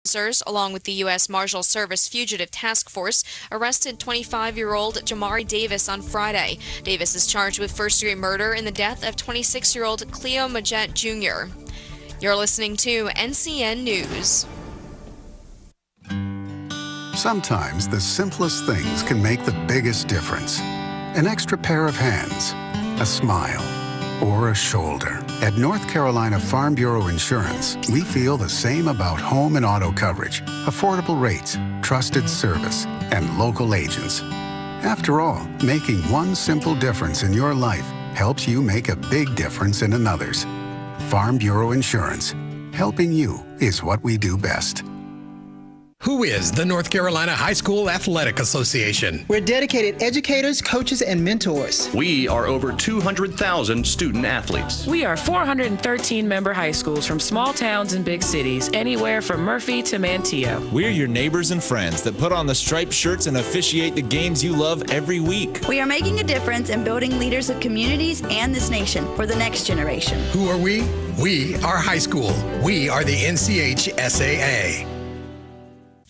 officers, along with the U.S. Marshal Service Fugitive Task Force, arrested 25-year-old Jamari Davis on Friday. Davis is charged with first-degree murder in the death of 26-year-old Cleo Majette Jr. You're listening to NCN News. Sometimes the simplest things can make the biggest difference. An extra pair of hands, a smile, or a shoulder. At North Carolina Farm Bureau Insurance, we feel the same about home and auto coverage, affordable rates, trusted service, and local agents. After all, making one simple difference in your life helps you make a big difference in another's. Farm Bureau Insurance. Helping you is what we do best. Who is the North Carolina High School Athletic Association? We're dedicated educators, coaches, and mentors. We are over 200,000 student athletes. We are 413 member high schools from small towns and big cities, anywhere from Murphy to Manteo. We're your neighbors and friends that put on the striped shirts and officiate the games you love every week. We are making a difference in building leaders of communities and this nation for the next generation. Who are we? We are high school. We are the NCHSAA.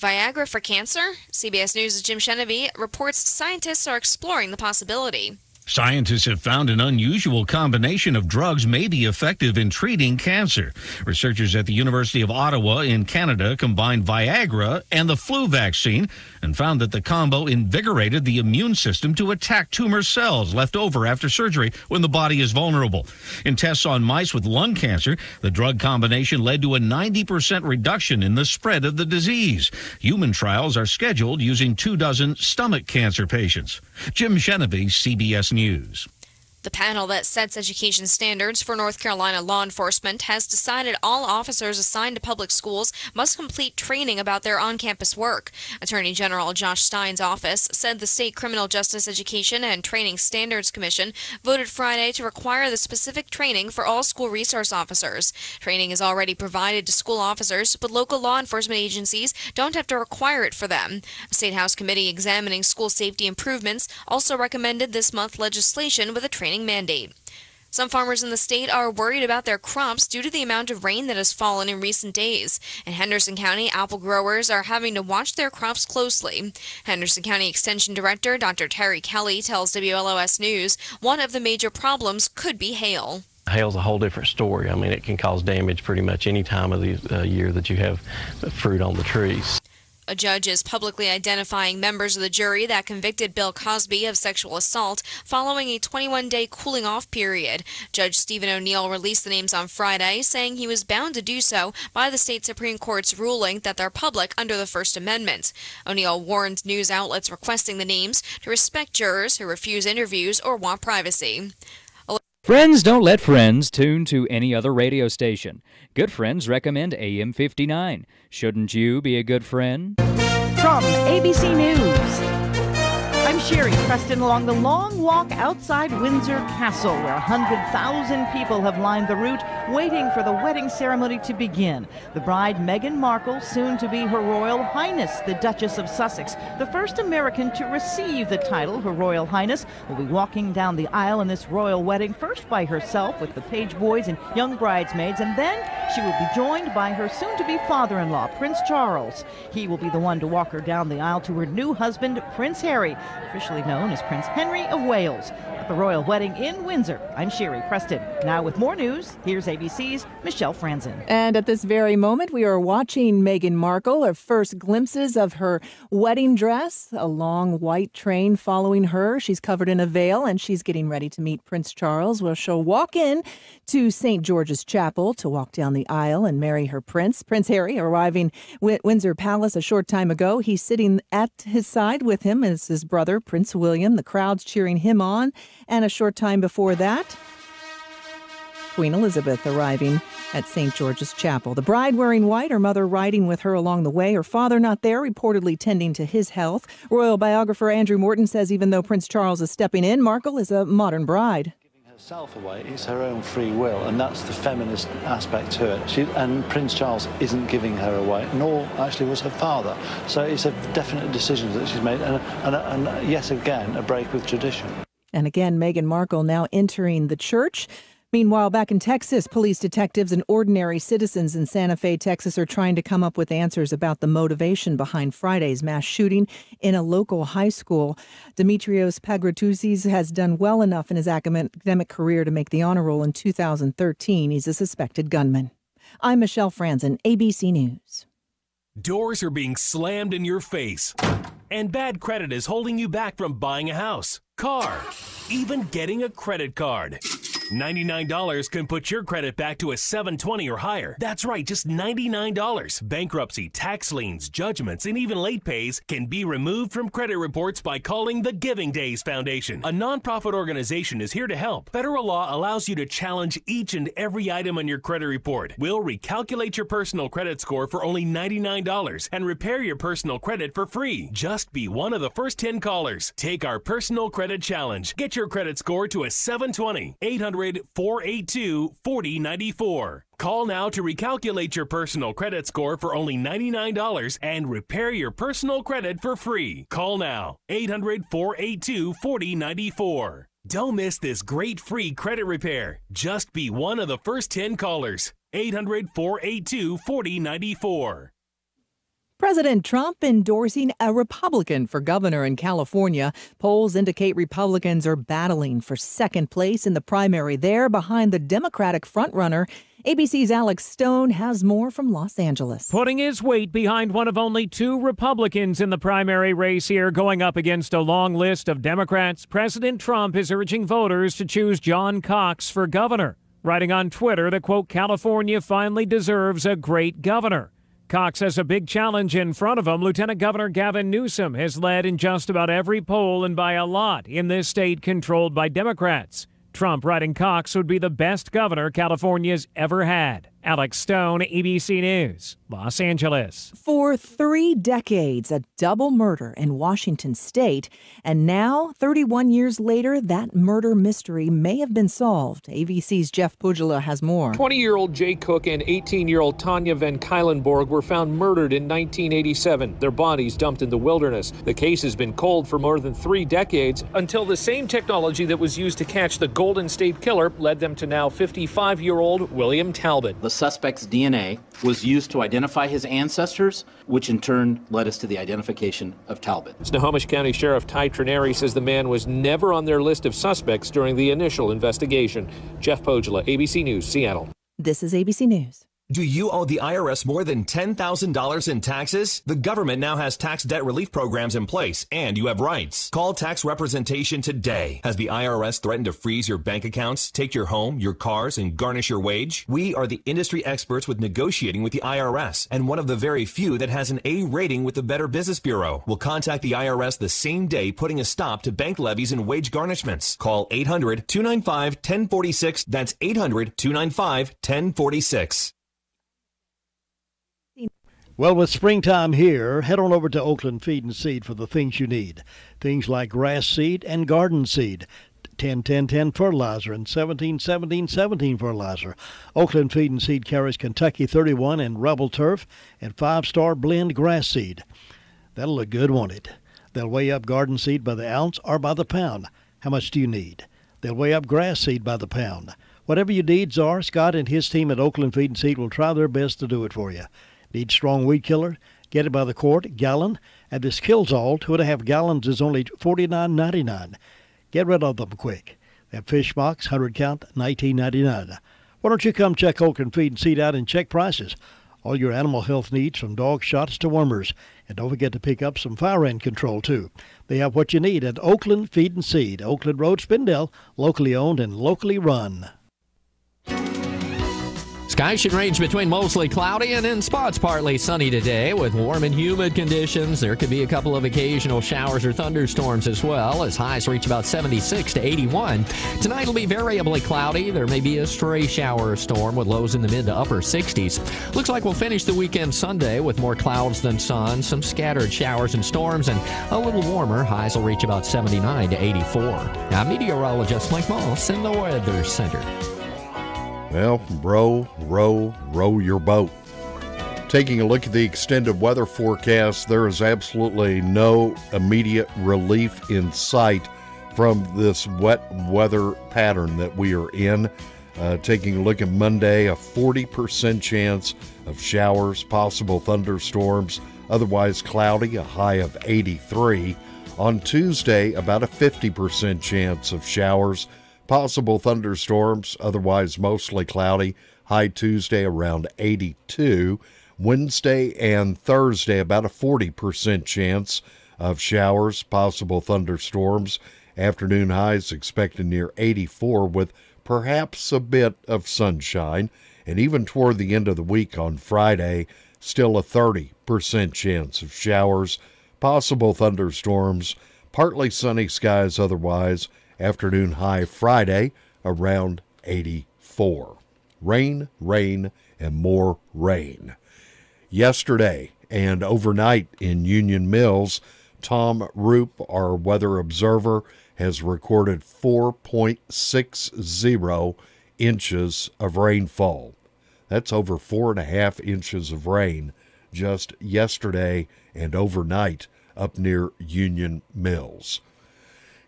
Viagra for cancer? CBS News' Jim Chenevy reports scientists are exploring the possibility. Scientists have found an unusual combination of drugs may be effective in treating cancer. Researchers at the University of Ottawa in Canada combined Viagra and the flu vaccine and found that the combo invigorated the immune system to attack tumor cells left over after surgery when the body is vulnerable. In tests on mice with lung cancer, the drug combination led to a 90% reduction in the spread of the disease. Human trials are scheduled using 24 stomach cancer patients. Jim Chenevy, CBS News. The panel that sets education standards for North Carolina law enforcement has decided all officers assigned to public schools must complete training about their on-campus work. Attorney General Josh Stein's office said the State Criminal Justice Education and Training Standards Commission voted Friday to require the specific training for all school resource officers. Training is already provided to school officers, but local law enforcement agencies don't have to require it for them. A State House committee examining school safety improvements also recommended this month legislation with a training mandate. Some farmers in the state are worried about their crops due to the amount of rain that has fallen in recent days. In Henderson County, apple growers are having to watch their crops closely. Henderson County Extension Director Dr. Terry Kelly tells WLOS News one of the major problems could be hail. Hail's a whole different story. I mean, it can cause damage pretty much any time of the year that you have fruit on the trees. A judge is publicly identifying members of the jury that convicted Bill Cosby of sexual assault following a 21-day cooling-off period. Judge Stephen O'Neill released the names on Friday, saying he was bound to do so by the state Supreme Court's ruling that they're public under the First Amendment. O'Neill warned news outlets requesting the names to respect jurors who refuse interviews or want privacy. Friends don't let friends tune to any other radio station. Good friends recommend AM 59. Shouldn't you be a good friend? From ABC News, I'm Sherry Preston along the long walk outside Windsor Castle, where 100,000 people have lined the route waiting for the wedding ceremony to begin. The bride, Meghan Markle, soon to be Her Royal Highness, the Duchess of Sussex, the first American to receive the title, Her Royal Highness, will be walking down the aisle in this royal wedding, first by herself with the page boys and young bridesmaids, and then she will be joined by her soon-to-be father-in-law, Prince Charles. He will be the one to walk her down the aisle to her new husband, Prince Harry, officially known as Prince Henry of Wales. At the royal wedding in Windsor, I'm Sherry Preston. Now with more news, here's ABC's Michelle Franzen. And at this very moment, we are watching Meghan Markle, her first glimpses of her wedding dress, a long white train following her. She's covered in a veil, and she's getting ready to meet Prince Charles, where she'll walk in to St. George's Chapel to walk down the aisle and marry her prince. Prince Harry arriving at Windsor Palace a short time ago. He's sitting at his side with him as his brother, Prince William. The crowd's cheering him on. And a short time before that, Queen Elizabeth arriving at St. George's Chapel. The bride wearing white, her mother riding with her along the way, her father not there, reportedly tending to his health. Royal biographer Andrew Morton says even though Prince Charles is stepping in, Markle is a modern bride. Herself away, it's her own free will, and that's the feminist aspect to it. And Prince Charles isn't giving her away, nor actually was her father. So it's a definite decision that she's made, and yet again, a break with tradition. And again, Meghan Markle now entering the church. Meanwhile, back in Texas, police detectives and ordinary citizens in Santa Fe, Texas, are trying to come up with answers about the motivation behind Friday's mass shooting in a local high school. Demetrios Pagratuzis has done well enough in his academic career to make the honor roll in 2013. He's a suspected gunman. I'm Michelle Franzen, ABC News. Doors are being slammed in your face, and bad credit is holding you back from buying a house, car, even getting a credit card. $99 can put your credit back to a 720 or higher. That's right, just $99. Bankruptcy, tax liens, judgments, and even late pays can be removed from credit reports by calling the Giving Days Foundation. A nonprofit organization is here to help. Federal law allows you to challenge each and every item on your credit report. We'll recalculate your personal credit score for only $99 and repair your personal credit for free. Just be one of the first 10 callers. Take our personal credit challenge. Get your credit score to a 720. 800-482-4094. Call now to recalculate your personal credit score for only $99 and repair your personal credit for free. Call now. 800-482-4094. Don't miss this great free credit repair. Just be one of the first 10 callers. 800-482-4094. President Trump endorsing a Republican for governor in California. Polls indicate Republicans are battling for second place in the primary there behind the Democratic frontrunner. ABC's Alex Stone has more from Los Angeles. Putting his weight behind one of only two Republicans in the primary race here, going up against a long list of Democrats, President Trump is urging voters to choose John Cox for governor, writing on Twitter that, quote, California finally deserves a great governor. Cox has a big challenge in front of him. Lieutenant Governor Gavin Newsom has led in just about every poll and by a lot in this state controlled by Democrats. Trump writing Cox would be the best governor California's ever had. Alex Stone, ABC News, Los Angeles. For 3 decades, a double murder in Washington state. And now, 31 years later, that murder mystery may have been solved. ABC's Jeff Pugila has more. 20-year-old Jay Cook and 18-year-old Tanya Van Kuylenborg were found murdered in 1987. Their bodies dumped in the wilderness. The case has been cold for more than 3 decades until the same technology that was used to catch the Golden State Killer led them to now 55-year-old William Talbot. The suspect's DNA was used to identify his ancestors, which in turn led us to the identification of Talbot. Snohomish County Sheriff Ty Trineri says the man was never on their list of suspects during the initial investigation. Jeff Pogula, ABC News, Seattle. This is ABC News. Do you owe the IRS more than $10,000 in taxes? The government now has tax debt relief programs in place, and you have rights. Call tax representation today. Has the IRS threatened to freeze your bank accounts, take your home, your cars, and garnish your wage? We are the industry experts with negotiating with the IRS, and one of the very few that has an A rating with the Better Business Bureau. We'll contact the IRS the same day, putting a stop to bank levies and wage garnishments. Call 800-295-1046. That's 800-295-1046. Well, with springtime here, head on over to Oakland Feed and Seed for the things you need. Things like grass seed and garden seed, 10-10-10 fertilizer and 17-17-17 fertilizer. Oakland Feed and Seed carries Kentucky 31 and Rebel Turf and 5-star blend grass seed. That'll look good, won't it? They'll weigh up garden seed by the ounce or by the pound. How much do you need? They'll weigh up grass seed by the pound. Whatever your needs are, Scott and his team at Oakland Feed and Seed will try their best to do it for you. Need strong weed killer? Get it by the quart, gallon, and this Killzall 2.5 gallons is only $49.99. Get rid of them quick. That fish box, 100 count, $19.99. Why don't you come check Oakland Feed and Seed out and check prices? All your animal health needs, from dog shots to wormers. And don't forget to pick up some fire ant control, too. They have what you need at Oakland Feed and Seed, Oakland Road, Spindale, locally owned and locally run. Skies should range between mostly cloudy and in spots partly sunny today with warm and humid conditions. There could be a couple of occasional showers or thunderstorms as well as highs reach about 76 to 81. Tonight will be variably cloudy. There may be a stray shower or storm with lows in the mid to upper 60s. Looks like we'll finish the weekend Sunday with more clouds than sun, some scattered showers and storms, and a little warmer. Highs will reach about 79 to 84. Now, meteorologist Mike Moss in the Weather Center. Well, row your boat. Taking a look at the extended weather forecast, there is absolutely no immediate relief in sight from this wet weather pattern that we are in. Taking a look at Monday, a 40% chance of showers, possible thunderstorms, otherwise cloudy, a high of 83. On Tuesday, about a 50% chance of showers, possible thunderstorms, otherwise mostly cloudy, high Tuesday around 82. Wednesday and Thursday, about a 40% chance of showers, possible thunderstorms, afternoon highs expected near 84 with perhaps a bit of sunshine, and even toward the end of the week on Friday, still a 30% chance of showers, possible thunderstorms, partly sunny skies otherwise, afternoon high Friday around 84. Rain, rain, and more rain. Yesterday and overnight in Union Mills, Tom Roop, our weather observer, has recorded 4.60 inches of rainfall. That's over 4.5 inches of rain just yesterday and overnight up near Union Mills.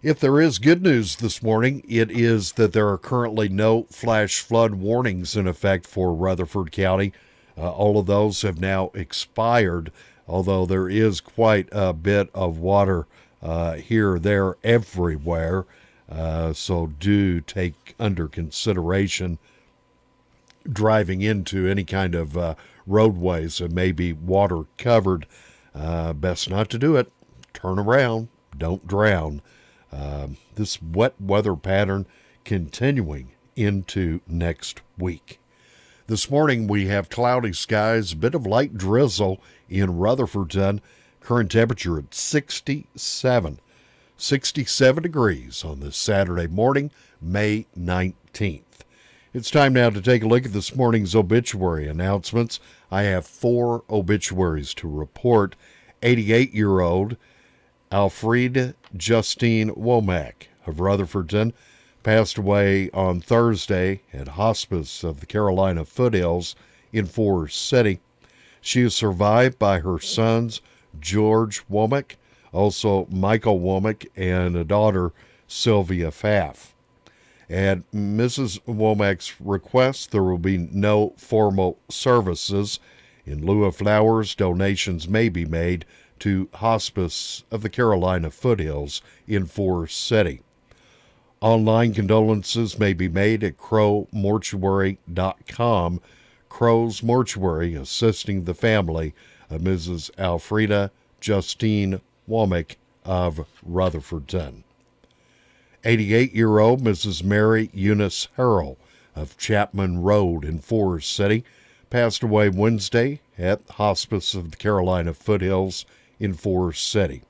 If there is good news this morning, it is that there are currently no flash flood warnings in effect for Rutherford County. All of those have now expired, although there is quite a bit of water here, there, everywhere. So do take under consideration driving into any kind of roadways that may be water covered. Best not to do it. Turn around. Don't drown. This wet weather pattern continuing into next week. This morning we have cloudy skies, a bit of light drizzle in Rutherfordton. Current temperature at 67 degrees on this Saturday morning, May 19th. It's time now to take a look at this morning's obituary announcements. I have 4 obituaries to report. 88-year-old Alfred Justine Womack of Rutherfordton passed away on Thursday at Hospice of the Carolina Foothills in Forest City. She is survived by her sons, George Womack, also Michael Womack, and a daughter, Sylvia Pfaff. At Mrs. Womack's request, there will be no formal services. In lieu of flowers, donations may be made to Hospice of the Carolina Foothills in Forest City. Online condolences may be made at crowmortuary.com. Crow's Mortuary assisting the family of Mrs. Alfreda Justine Womack of Rutherfordton. 88-year-old Mrs. Mary Eunice Harrell of Chapman Road in Forest City passed away Wednesday at Hospice of the Carolina Foothills in Forest City.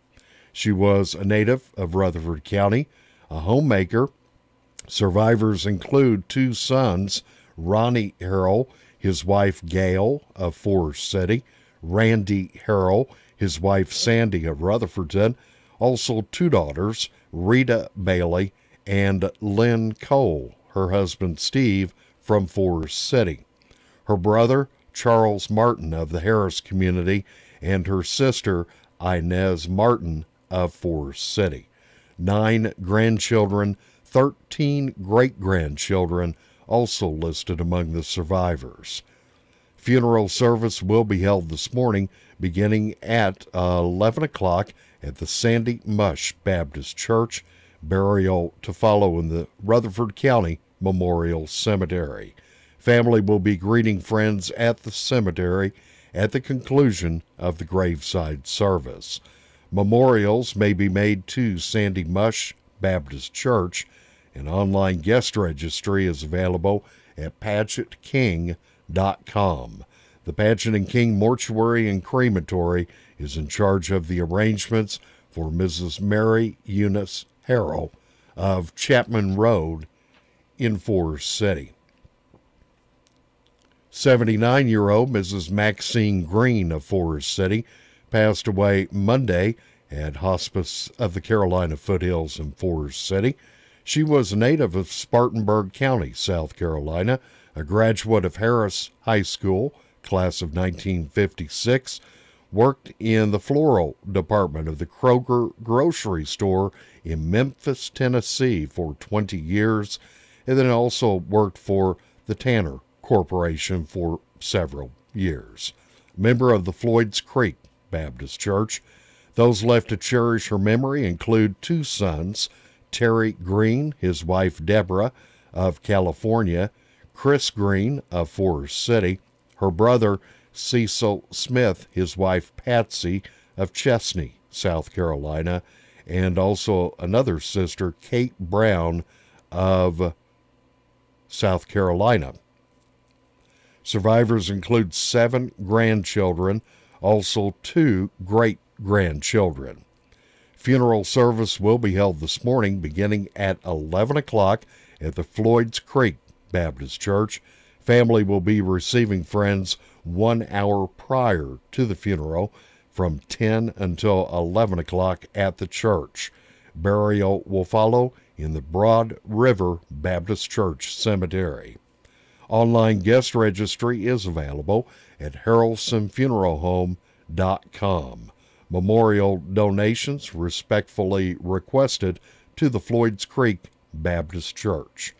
She was a native of Rutherford County, a homemaker. Survivors include 2 sons, Ronnie Harrell, his wife Gail of Forest City, Randy Harrell, his wife Sandy of Rutherfordton, also 2 daughters, Rita Bailey and Lynn Cole, her husband Steve from Forest City, her brother Charles Martin of the Harris community, and her sister Inez Martin of Forest City. 9 grandchildren, 13 great-grandchildren also listed among the survivors. Funeral service will be held this morning beginning at 11 o'clock at the Sandy Mush Baptist Church. Burial to follow in the Rutherford County Memorial Cemetery. Family will be greeting friends at the cemetery at the conclusion of the graveside service. Memorials may be made to Sandy Mush Baptist Church. An online guest registry is available at PatchettKing.com. The Patchett and King Mortuary and Crematory is in charge of the arrangements for Mrs. Mary Eunice Harrell of Chapman Road in Forest City. 79-year-old Mrs. Maxine Green of Forest City passed away Monday at Hospice of the Carolina Foothills in Forest City. She was a native of Spartanburg County, South Carolina, a graduate of Harris High School, class of 1956, worked in the floral department of the Kroger grocery store in Memphis, Tennessee for 20 years, and then also worked for the Tanner Corporation for several years. Member of the Floyd's Creek Baptist Church. Those left to cherish her memory include two sons, Terry Green, his wife Deborah of California, Chris Green of Forest City, her brother Cecil Smith, his wife Patsy of Chesney, South Carolina, and also another sister, Kate Brown of South Carolina. Survivors include 7 grandchildren, also 2 great-grandchildren. Funeral service will be held this morning beginning at 11 o'clock at the Floyd's Creek Baptist Church. Family will be receiving friends 1 hour prior to the funeral from 10 until 11 o'clock at the church. Burial will follow in the Broad River Baptist Church Cemetery. Online guest registry is available at harrelsonfuneralhome.com. Memorial donations respectfully requested to the Floyd's Creek Baptist Church.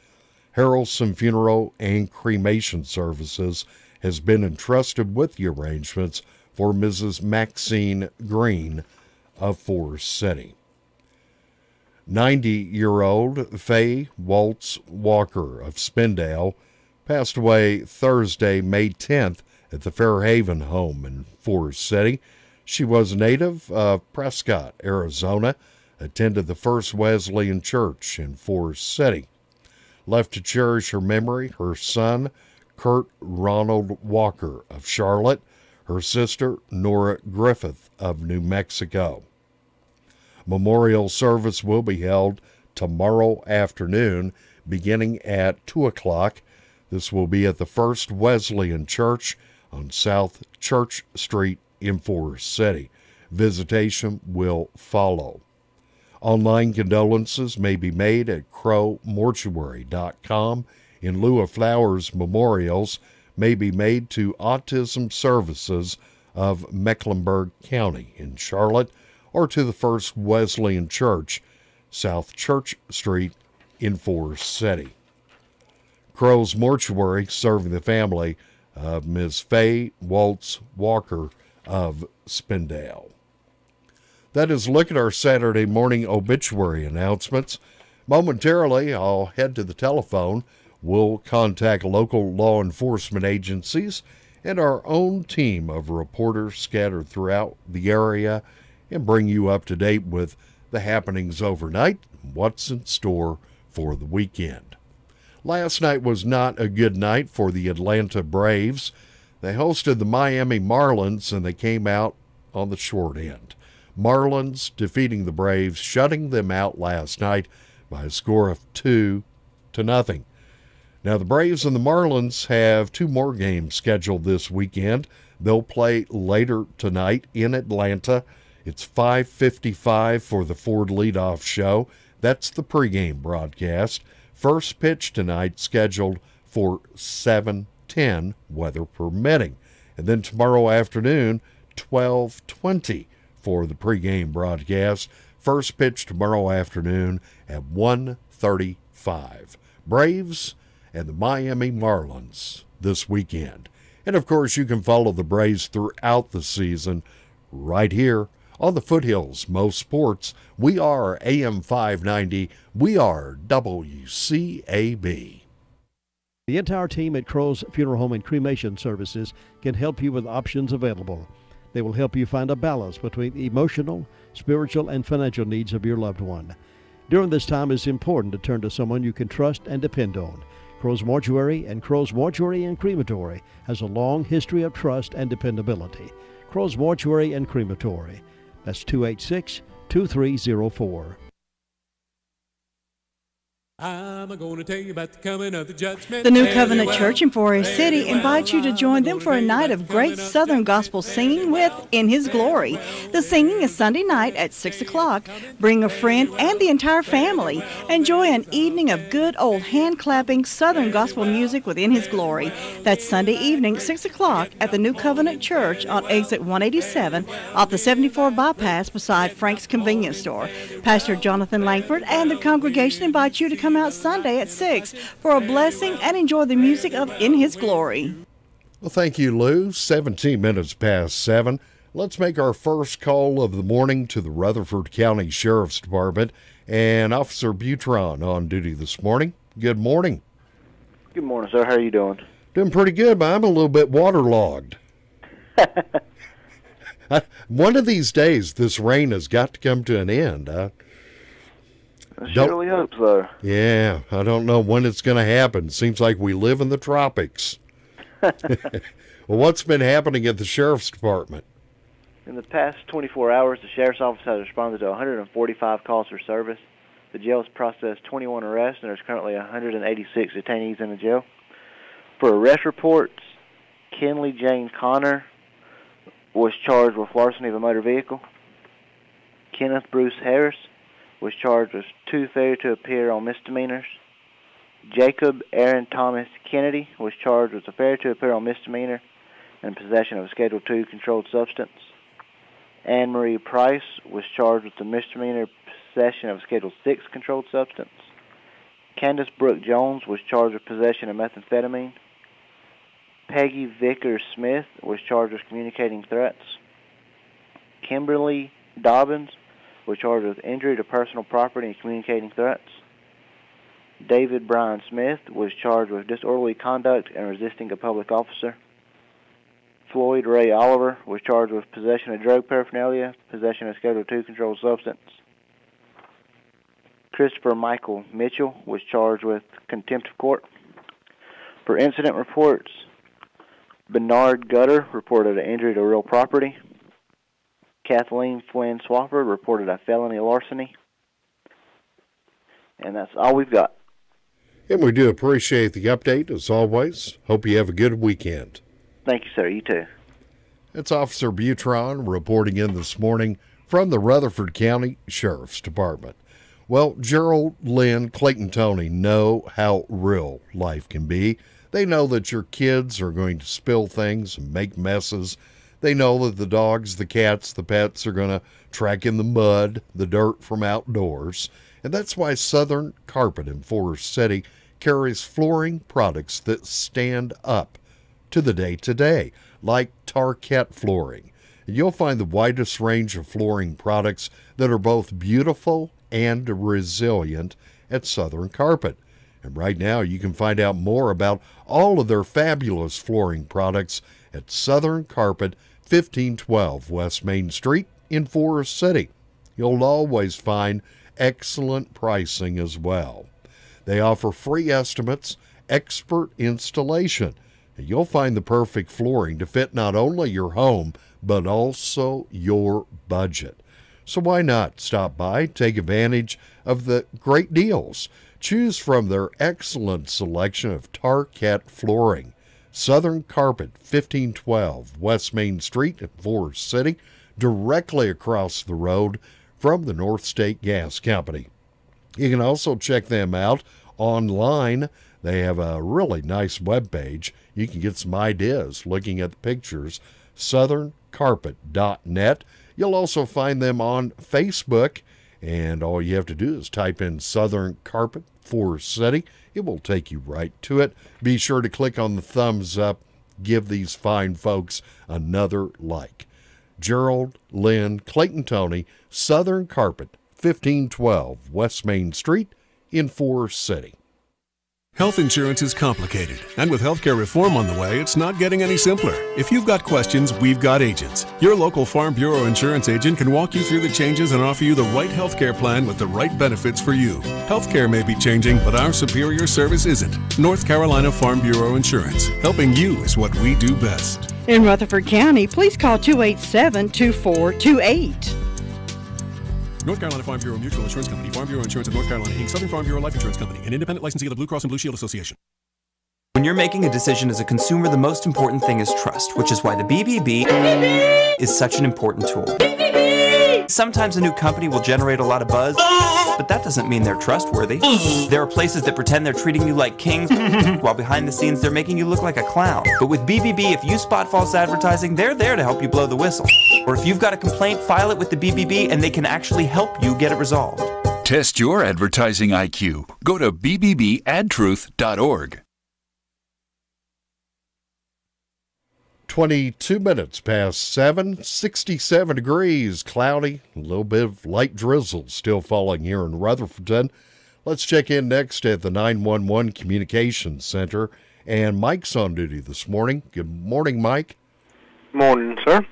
Harrelson Funeral and Cremation Services has been entrusted with the arrangements for Mrs. Maxine Green of Forest City. 90-year-old Faye Waltz Walker of Spindale passed away Thursday, May 10th, at the Fairhaven home in Forest City. She was a native of Prescott, Arizona, attended the First Wesleyan Church in Forest City. Left to cherish her memory, her son, Kurt Ronald Walker of Charlotte, her sister, Nora Griffith of New Mexico. Memorial service will be held tomorrow afternoon, beginning at 2 o'clock. This will be at the First Wesleyan Church on South Church Street in Forest City. Visitation will follow. Online condolences may be made at crowmortuary.com. In lieu of flowers, memorials may be made to Autism Services of Mecklenburg County in Charlotte or to the First Wesleyan Church, South Church Street in Forest City. Crow's Mortuary, serving the family of Ms. Faye Waltz Walker of Spindale. That is a look at our Saturday morning obituary announcements. Momentarily, I'll head to the telephone. We'll contact local law enforcement agencies and our own team of reporters scattered throughout the area and bring you up to date with the happenings overnight and what's in store for the weekend. Last night was not a good night for the Atlanta Braves. They hosted the Miami Marlins, and they came out on the short end. Marlins defeating the Braves, shutting them out last night by a score of 2-0. Now, the Braves and the Marlins have 2 more games scheduled this weekend. They'll play later tonight in Atlanta. It's 5:55 for the Ford leadoff show. That's the pregame broadcast. First pitch tonight scheduled for 7:10, weather permitting. And then tomorrow afternoon, 12:20 for the pregame broadcast. First pitch tomorrow afternoon at 1:35. Braves and the Miami Marlins this weekend. And, of course, you can follow the Braves throughout the season right here on the Foothills Most Sports. We are AM 590. We are WCAB. The entire team at Crow's Funeral Home and Cremation Services can help you with options available. They will help you find a balance between the emotional, spiritual, and financial needs of your loved one. During this time, it's important to turn to someone you can trust and depend on. Crow's Mortuary and Crow's Mortuary and Crematory has a long history of trust and dependability. Crow's Mortuary and Crematory. That's 286-2304. I'm going to tell you about the coming of the judgment. The New Covenant Church in Forest City invites you to join them for a night of great Southern gospel singing with In His Glory. The singing is Sunday night at 6 o'clock. Bring a friend and the entire family. Enjoy an evening of good old hand-clapping Southern gospel music with In His Glory. That's Sunday evening, 6 o'clock at the New Covenant Church on exit 187 off the 74 bypass beside Frank's Convenience Store. Pastor Jonathan Langford and the congregation invite you to come come out Sunday at 6 for a blessing and enjoy the music of In His Glory. Well, thank you, Lou. 17 minutes past 7. Let's make our first call of the morning to the Rutherford County Sheriff's Department and Officer Butron on duty this morning. Good morning. Good morning, sir. How are you doing? Doing pretty good, but I'm a little bit waterlogged. One of these days, this rain has got to come to an end. I surely hope so. Yeah, I don't know when it's going to happen. Seems like we live in the tropics. Well, what's been happening at the Sheriff's Department? In the past 24 hours, the Sheriff's Office has responded to 145 calls for service. The jail has processed 21 arrests, and there's currently 186 detainees in the jail. For arrest reports, Kenley Jane Connor was charged with larceny of a motor vehicle. Kenneth Bruce Harris was charged with 2 failure to appear on misdemeanors. Jacob Aaron Thomas Kennedy was charged with a failure to appear on misdemeanor and possession of a Schedule II controlled substance. Anne Marie Price was charged with the misdemeanor possession of a Schedule VI controlled substance. Candace Brooke Jones was charged with possession of methamphetamine. Peggy Vickers Smith was charged with communicating threats. Kimberly Dobbins was charged with injury to personal property and communicating threats. David Brian Smith was charged with disorderly conduct and resisting a public officer. Floyd Ray Oliver was charged with possession of drug paraphernalia, possession of Schedule II controlled substance. Christopher Michael Mitchell was charged with contempt of court. For incident reports, Bernard Gutter reported an injury to real property. Kathleen Flynn Swafford reported a felony larceny. And that's all we've got. And we do appreciate the update, as always. Hope you have a good weekend. Thank you, sir. You too. It's Officer Butron reporting in this morning from the Rutherford County Sheriff's Department. Well, Gerald, Lynn, Clayton, Tony know how real life can be. They know that your kids are going to spill things and make messes. They know that the dogs, the cats, the pets are going to track in the mud, the dirt from outdoors. And that's why Southern Carpet in Forest City carries flooring products that stand up to the day-to-day, like Tarkett flooring. And you'll find the widest range of flooring products that are both beautiful and resilient at Southern Carpet. And right now you can find out more about all of their fabulous flooring products at Southern Carpet, 1512 West Main Street in Forest City. You'll always find excellent pricing as well. They offer free estimates, expert installation, and you'll find the perfect flooring to fit not only your home, but also your budget. So why not stop by, take advantage of the great deals. Choose from their excellent selection of Tarkett flooring. Southern Carpet, 1512 West Main Street in Forest City, directly across the road from the North State Gas Company. You can also check them out online. They have a really nice webpage. You can get some ideas looking at the pictures, southerncarpet.net. You'll also find them on Facebook, and all you have to do is type in Southern Carpet Forest City. It will take you right to it. Be sure to click on the thumbs up. Give these fine folks another like. Gerald, Lynn, Clayton, Tony, Southern Carpet, 1512 West Main Street in Forest City. Health insurance is complicated, and with healthcare reform on the way, it's not getting any simpler. If you've got questions, we've got agents. Your local Farm Bureau insurance agent can walk you through the changes and offer you the right healthcare plan with the right benefits for you. Healthcare may be changing, but our superior service isn't. North Carolina Farm Bureau Insurance. Helping you is what we do best. In Rutherford County, please call 287-2428. North Carolina Farm Bureau Mutual Insurance Company, Farm Bureau Insurance of North Carolina, Inc., Southern Farm Bureau Life Insurance Company, an independent licensee of the Blue Cross and Blue Shield Association. When you're making a decision as a consumer, the most important thing is trust, which is why the BBB is such an important tool. Sometimes a new company will generate a lot of buzz, but that doesn't mean they're trustworthy. There are places that pretend they're treating you like kings, while behind the scenes they're making you look like a clown. But with BBB, if you spot false advertising, they're there to help you blow the whistle. Or if you've got a complaint, file it with the BBB and they can actually help you get it resolved. Test your advertising IQ. Go to bbbadtruth.org. 22 minutes past 7, 67 degrees, cloudy, a little bit of light drizzle still falling here in Rutherford. Let's check in next at the 911 Communications Center, and Mike's on duty this morning. Good morning, Mike. Morning, sir.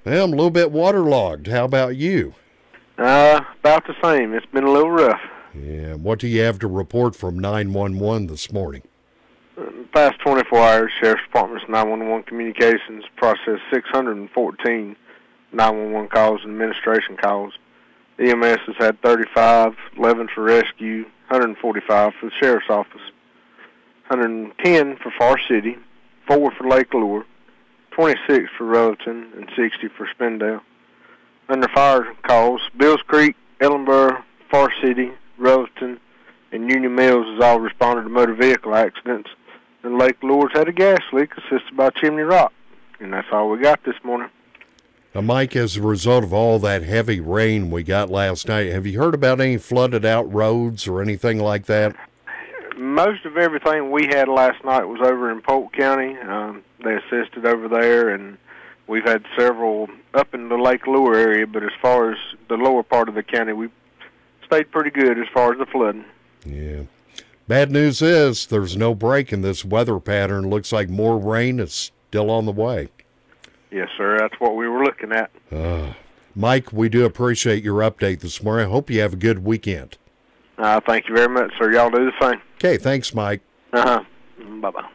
Well, I'm a little bit waterlogged. How about you? About the same. It's been a little rough. Yeah, what do you have to report from 911 this morning? Past 24 hours, Sheriff's Department's 911 Communications processed 614 911 calls and administration calls. EMS has had 35, 11 for rescue, 145 for the Sheriff's Office, 110 for Far City, 4 for Lake Lure, 26 for Rutherford, and 60 for Spindale. Under fire calls, Bills Creek, Ellenboro, Far City, Rutherford, and Union Mills has all responded to motor vehicle accidents. And Lake Lure's had a gas leak assisted by Chimney Rock. And that's all we got this morning. Now, Mike, as a result of all that heavy rain we got last night, have you heard about any flooded out roads or anything like that? Most of everything we had last night was over in Polk County. They assisted over there, and we've had several up in the Lake Lure area, but as far as the lower part of the county, we stayed pretty good as far as the flooding. Yeah. Bad news is there's no break in this weather pattern. Looks like more rain is still on the way. Yes, sir. That's what we were looking at. Mike, we do appreciate your update this morning. I hope you have a good weekend. Thank you very much, sir. Y'all do the same. Okay, thanks, Mike. Bye-bye.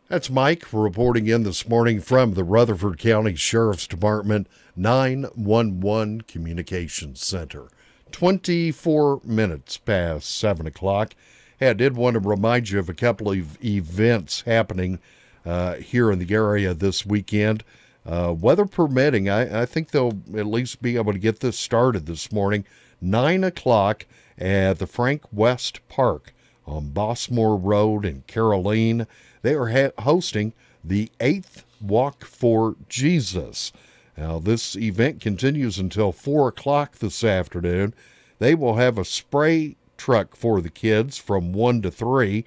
That's Mike reporting in this morning from the Rutherford County Sheriff's Department 911 Communications Center. 24 minutes past 7 o'clock. Hey, I did want to remind you of a couple of events happening here in the area this weekend. Weather permitting, I think they'll at least be able to get this started this morning. 9 o'clock at the Frank West Park on Bossmore Road in Caroline. They are hosting the 8th Walk for Jesus. Now, this event continues until 4 o'clock this afternoon. They will have a spray truck for the kids from 1 to 3,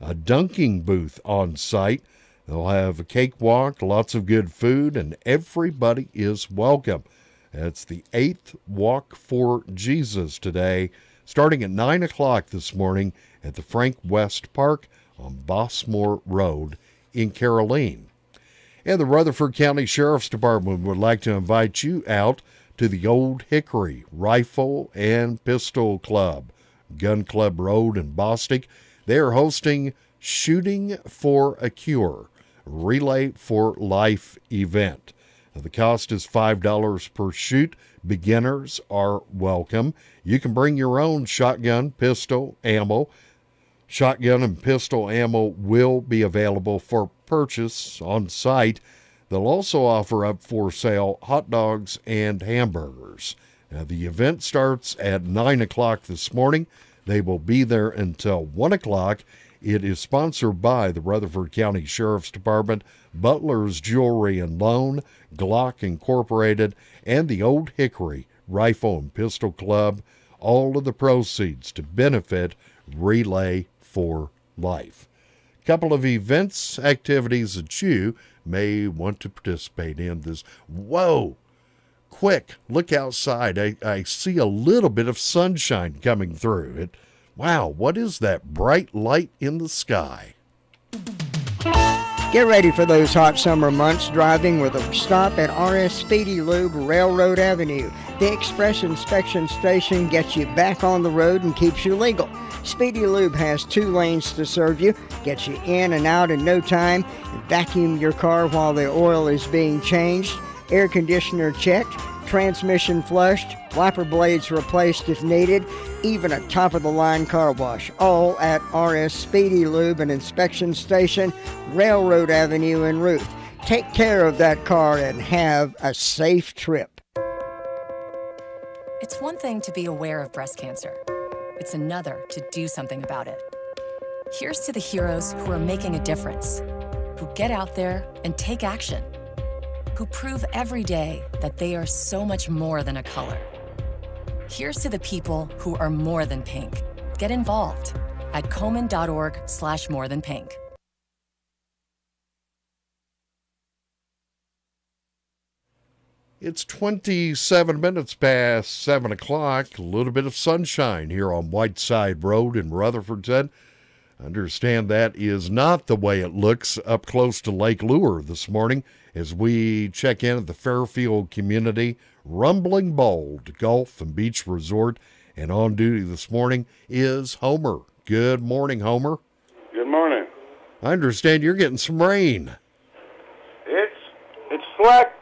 a dunking booth on site. They'll have a cakewalk, lots of good food, and everybody is welcome. It's the 8th Walk for Jesus today, starting at 9 o'clock this morning at the Frank West Park on Bossmore Road in Caroline. And the Rutherford County Sheriff's Department would like to invite you out to the Old Hickory Rifle and Pistol Club, Gun Club Road in Bostic. They are hosting Shooting for a Cure, Relay for Life event. Now, the cost is $5 per shoot. Beginners are welcome. You can bring your own shotgun, pistol, ammo. Shotgun and pistol ammo will be available for purchase on site. They'll also offer up for sale hot dogs and hamburgers. Now, the event starts at 9 o'clock this morning. They will be there until 1 o'clock. It is sponsored by the Rutherford County Sheriff's Department, Butler's Jewelry and Loan, Glock Incorporated, and the Old Hickory Rifle and Pistol Club. All of the proceeds to benefit Relay for Life. A couple of events, activities that you may want to participate in this. Whoa! Quick, look outside. I see a little bit of sunshine coming through. Wow, what is that bright light in the sky? Get ready for those hot summer months driving with a stop at RS Speedy Lube, Railroad Avenue. The Express Inspection Station gets you back on the road and keeps you legal. Speedy Lube has 2 lanes to serve you, gets you in and out in no time, vacuum your car while the oil is being changed, air conditioner checked, transmission flushed, wiper blades replaced if needed, even a top-of-the-line car wash, all at RS Speedy Lube and Inspection Station, Railroad Avenue in Ruth. Take care of that car and have a safe trip. It's one thing to be aware of breast cancer. It's another to do something about it. Here's to the heroes who are making a difference, who get out there and take action, who prove every day that they are so much more than a color. Here's to the people who are more than pink. Get involved at Komen.org/morethanpink. It's 27 minutes past 7 o'clock. A little bit of sunshine here on Whiteside Road in Rutherfordton. Understand that is not the way it looks up close to Lake Lure this morning as we check in at the Fairfield Community Rumbling Bold Golf and Beach Resort. And on duty this morning is Homer. Good morning, Homer. Good morning. I understand you're getting some rain. It's slack.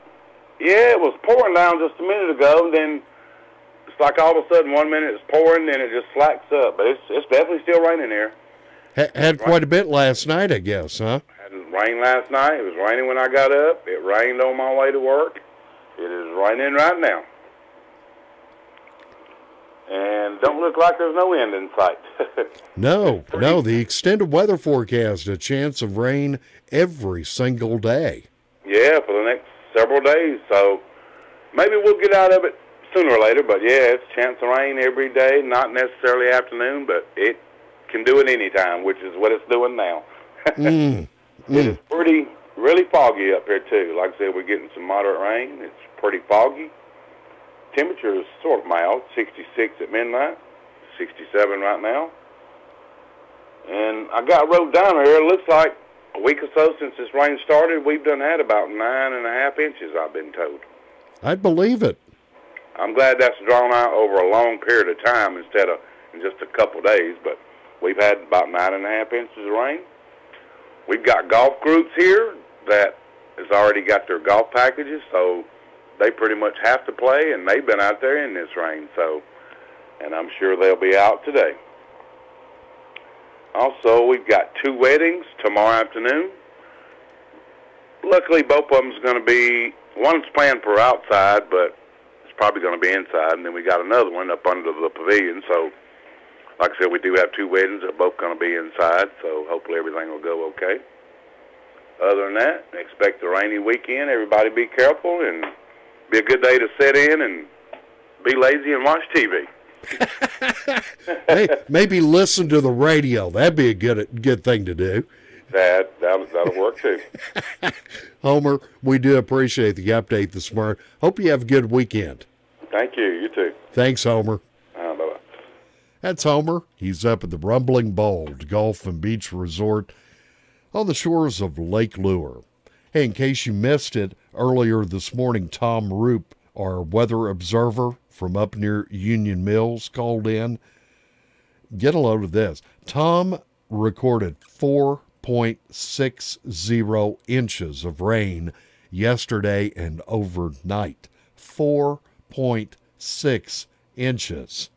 Yeah, it was pouring down just a minute ago, and then it's like all of a sudden 1 minute it's pouring, then it just slacks up. But it's definitely still raining here. Had quite a bit last night, I guess, huh? Had rain last night. It was raining when I got up. It rained on my way to work. It is raining right now. And don't look like there's no end in sight. No, the extended weather forecast, a chance of rain every single day. Yeah, for the next several days. So maybe we'll get out of it sooner or later. But, yeah, it's a chance of rain every day, not necessarily afternoon, but it can do it any time, which is what it's doing now. It is really foggy up here, too. Like I said, we're getting some moderate rain. It's pretty foggy. Temperature is sort of mild, 66 at midnight, 67 right now. And I wrote down here, it looks like a week or so since this rain started, we've done had about 9.5 inches, I've been told. I'd believe it. I'm glad that's drawn out over a long period of time instead of in just a couple days, but we've had about 9.5 inches of rain. We've got golf groups here that has already got their golf packages, so they pretty much have to play, and they've been out there in this rain, and I'm sure they'll be out today. Also, we've got 2 weddings tomorrow afternoon. Luckily, both of them's going to be, one's planned for outside, but it's probably going to be inside, and then we got another one up under the pavilion, so like I said, we do have 2 weddings that are both going to be inside, so hopefully everything will go okay. Other than that, expect a rainy weekend. Everybody be careful, and be a good day to sit in and be lazy and watch TV. Hey, maybe listen to the radio. That'd be a good thing to do. That'll work too. Homer, we do appreciate the update this morning. Hope you have a good weekend. Thank you. You too. Thanks, Homer. Bye-bye. That's Homer. He's up at the Rumbling Bold Golf and Beach Resort on the shores of Lake Lure. Hey, in case you missed it, earlier this morning, Tom Roop, our weather observer from up near Union Mills, called in. Get a load of this. Tom recorded 4.60 inches of rain yesterday and overnight. 4.6 inches.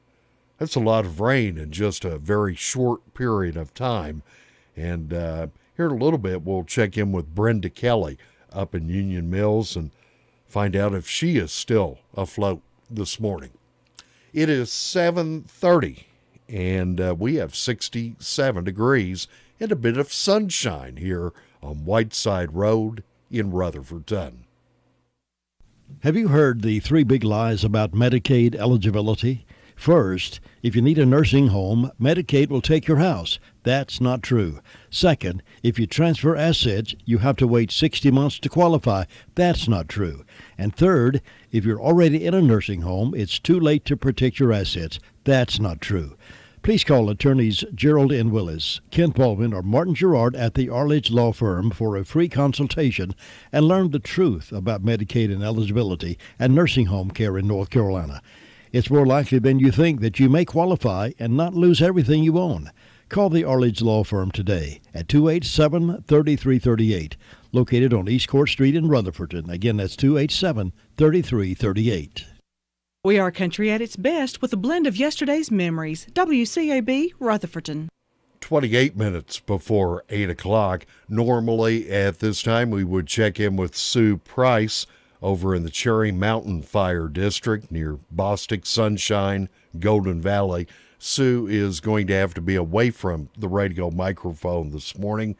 That's a lot of rain in just a very short period of time. And here in a little bit, we'll check in with Brenda Kelly up in Union Mills and find out if she is still afloat this morning. It is 7:30, and we have 67 degrees and a bit of sunshine here on Whiteside Road in Rutherfordton. Have you heard the 3 big lies about Medicaid eligibility? First, if you need a nursing home, Medicaid will take your house. That's not true. Second, if you transfer assets, you have to wait 60 months to qualify. That's not true. And third, if you're already in a nursing home, it's too late to protect your assets. That's not true. Please call attorneys Gerald N. Willis, Ken Baldwin, or Martin Gerard at the Arledge Law Firm for a free consultation and learn the truth about Medicaid and eligibility and nursing home care in North Carolina. It's more likely than you think that you may qualify and not lose everything you own. Call the Arledge Law Firm today at 287-3338, located on East Court Street in Rutherfordton. Again, that's 287-3338. We are country at its best with a blend of yesterday's memories. WCAB, Rutherfordton. 28 minutes before 8 o'clock. Normally at this time we would check in with Sue Price over in the Cherry Mountain Fire District near Bostic, Sunshine, Golden Valley. Sue is going to have to be away from the radio microphone this morning.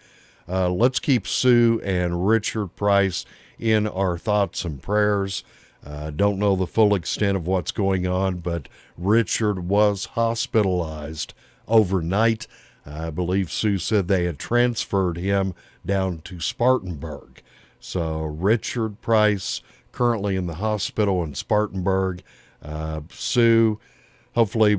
Let's keep Sue and Richard Price in our thoughts and prayers. Don't know the full extent of what's going on, but Richard was hospitalized overnight. I believe Sue said they had transferred him down to Spartanburg. So Richard Price currently in the hospital in Spartanburg. Sue, hopefully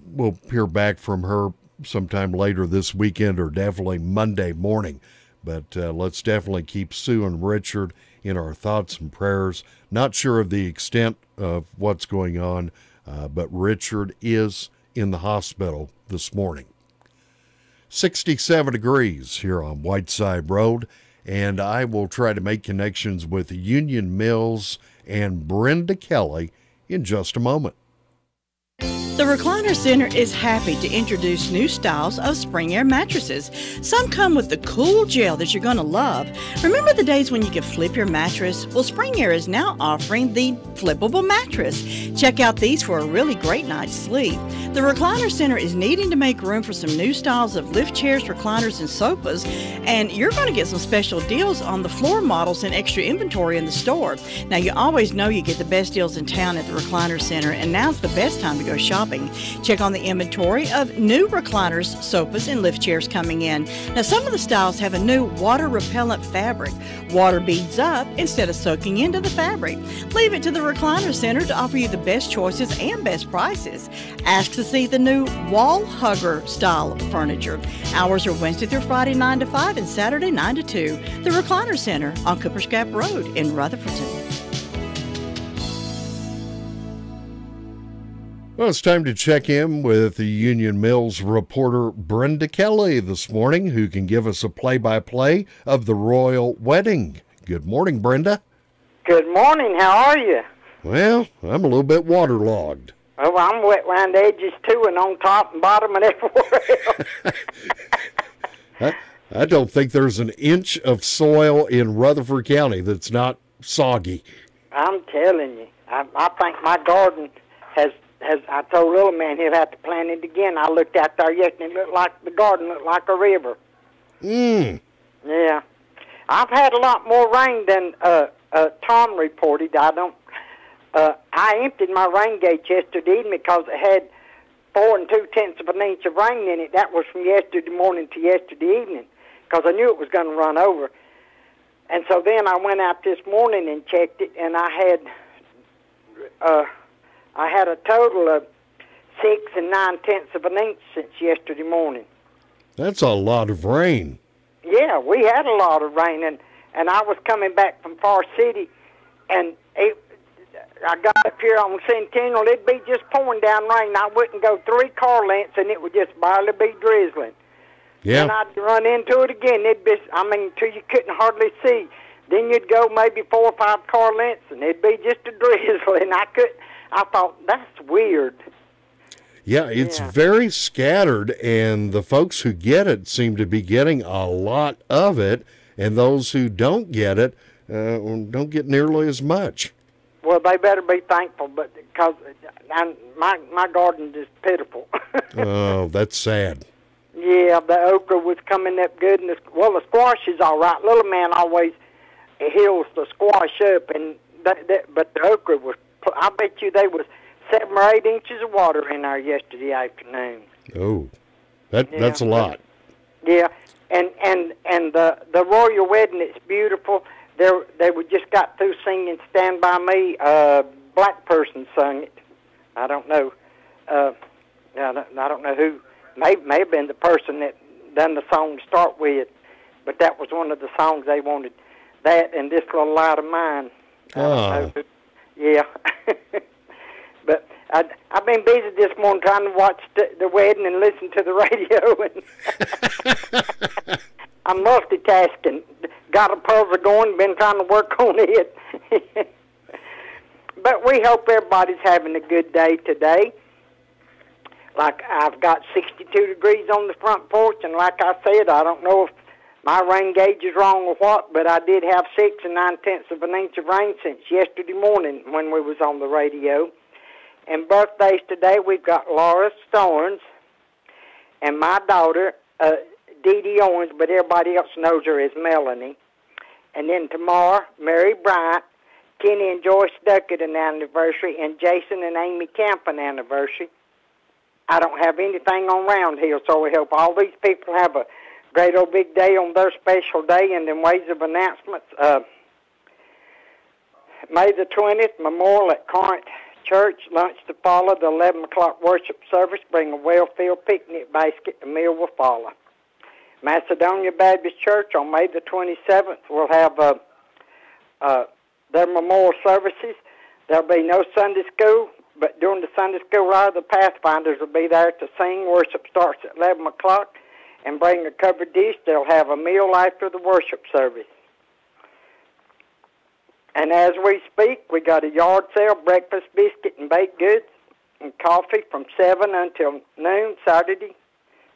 we'll hear back from her sometime later this weekend or definitely Monday morning. But let's definitely keep Sue and Richard in our thoughts and prayers. Not sure of the extent of what's going on, but Richard is in the hospital this morning. 67 degrees here on Whiteside Road, and I will try to make connections with Union Mills and Brenda Kelly in just a moment. The Recliner Center is happy to introduce new styles of Spring Air mattresses. Some come with the cool gel that you're going to love. Remember the days when you could flip your mattress? Well, Spring Air is now offering the flippable mattress. Check out these for a really great night's sleep. The Recliner Center is needing to make room for some new styles of lift chairs, recliners, and sofas, and you're going to get some special deals on the floor models and extra inventory in the store. Now, you always know you get the best deals in town at the Recliner Center, and now's the best time to go shopping. Check on the inventory of new recliners, sofas, and lift chairs coming in. Now, some of the styles have a new water-repellent fabric. Water beads up instead of soaking into the fabric. Leave it to the Recliner Center to offer you the best choices and best prices. Ask to see the new wall hugger style furniture. Hours are Wednesday through Friday 9 to 5 and Saturday 9 to 2. The Recliner Center on Cooper's Gap Road in Rutherfordton. Well, it's time to check in with the Union Mills reporter Brenda Kelly this morning, who can give us a play-by-play of the royal wedding. Good morning, Brenda. Good morning. How are you? Well, I'm a little bit waterlogged. Oh, I'm wet around the edges, too, and on top and bottom and everywhere else. I don't think there's an inch of soil in Rutherford County that's not soggy. I'm telling you. I think my garden has I told little man he'll have to plant it again. I looked out there yesterday and it looked like the garden looked like a river. Yeah. I've had a lot more rain than Tom reported. I emptied my rain gauge yesterday evening because it had 4 2/10 of an inch of rain in it. That was from yesterday morning to yesterday evening because I knew it was going to run over. And so then I went out this morning and checked it, and I had a total of 6 9/10 of an inch since yesterday morning. That's a lot of rain. Yeah, we had a lot of rain, and I was coming back from Far City, and I got up here on Centennial. It'd be just pouring down rain. I wouldn't go 3 car lengths, and it would just barely be drizzling. Yeah. And I'd run into it again. It'd be, till you couldn't hardly see. Then you'd go maybe 4 or 5 car lengths, and it'd be just a drizzle, and I thought, that's weird. Yeah, it's very scattered, and the folks who get it seem to be getting a lot of it, and those who don't get it don't get nearly as much. Well, they better be thankful, but because my garden is pitiful. Oh, that's sad. Yeah, the okra was coming up good, and the squash is all right. Little man always heals the squash up, and but the okra was. I bet you there was 7 or 8 inches of water in there yesterday afternoon. Oh, that's a lot. Yeah, and the royal wedding, it's beautiful. They were just got through singing "Stand By Me." Black person sung it. I don't know. I don't know who. May have been the person that done the song to start with, but that was one of the songs they wanted. That and "This Little Light of Mine." I don't know who. Yeah. But I've been busy this morning trying to watch the wedding and listen to the radio. And I'm multitasking. Got a puzzle going, been trying to work on it. But we hope everybody's having a good day today. Like, I've got 62 degrees on the front porch, and like I said, I don't know if my rain gauge is wrong or what, but I did have 6 9/10 of an inch of rain since yesterday morning when we was on the radio. And birthdays today, we've got Laura Storns and my daughter, Dee Dee Owens, but everybody else knows her as Melanie. And then tomorrow, Mary Bryant, Kenny and Joyce Duckett an anniversary, and Jason and Amy Camp an anniversary. I don't have anything on Round Hill, so we hope all these people have a great old big day on their special day. And in ways of announcements, May the 20th, Memorial at Corinth Church, lunch to follow the 11 o'clock worship service. Bring a well-filled picnic basket. The meal will follow. Macedonia Baptist Church on May the 27th will have their memorial services. There'll be no Sunday school, but during the Sunday school hour, the Pathfinders will be there to sing. Worship starts at 11 o'clock, and bring a covered dish. They'll have a meal after the worship service. And as we speak, we got a yard sale, breakfast, biscuit, and baked goods, and coffee from 7 until noon Saturday,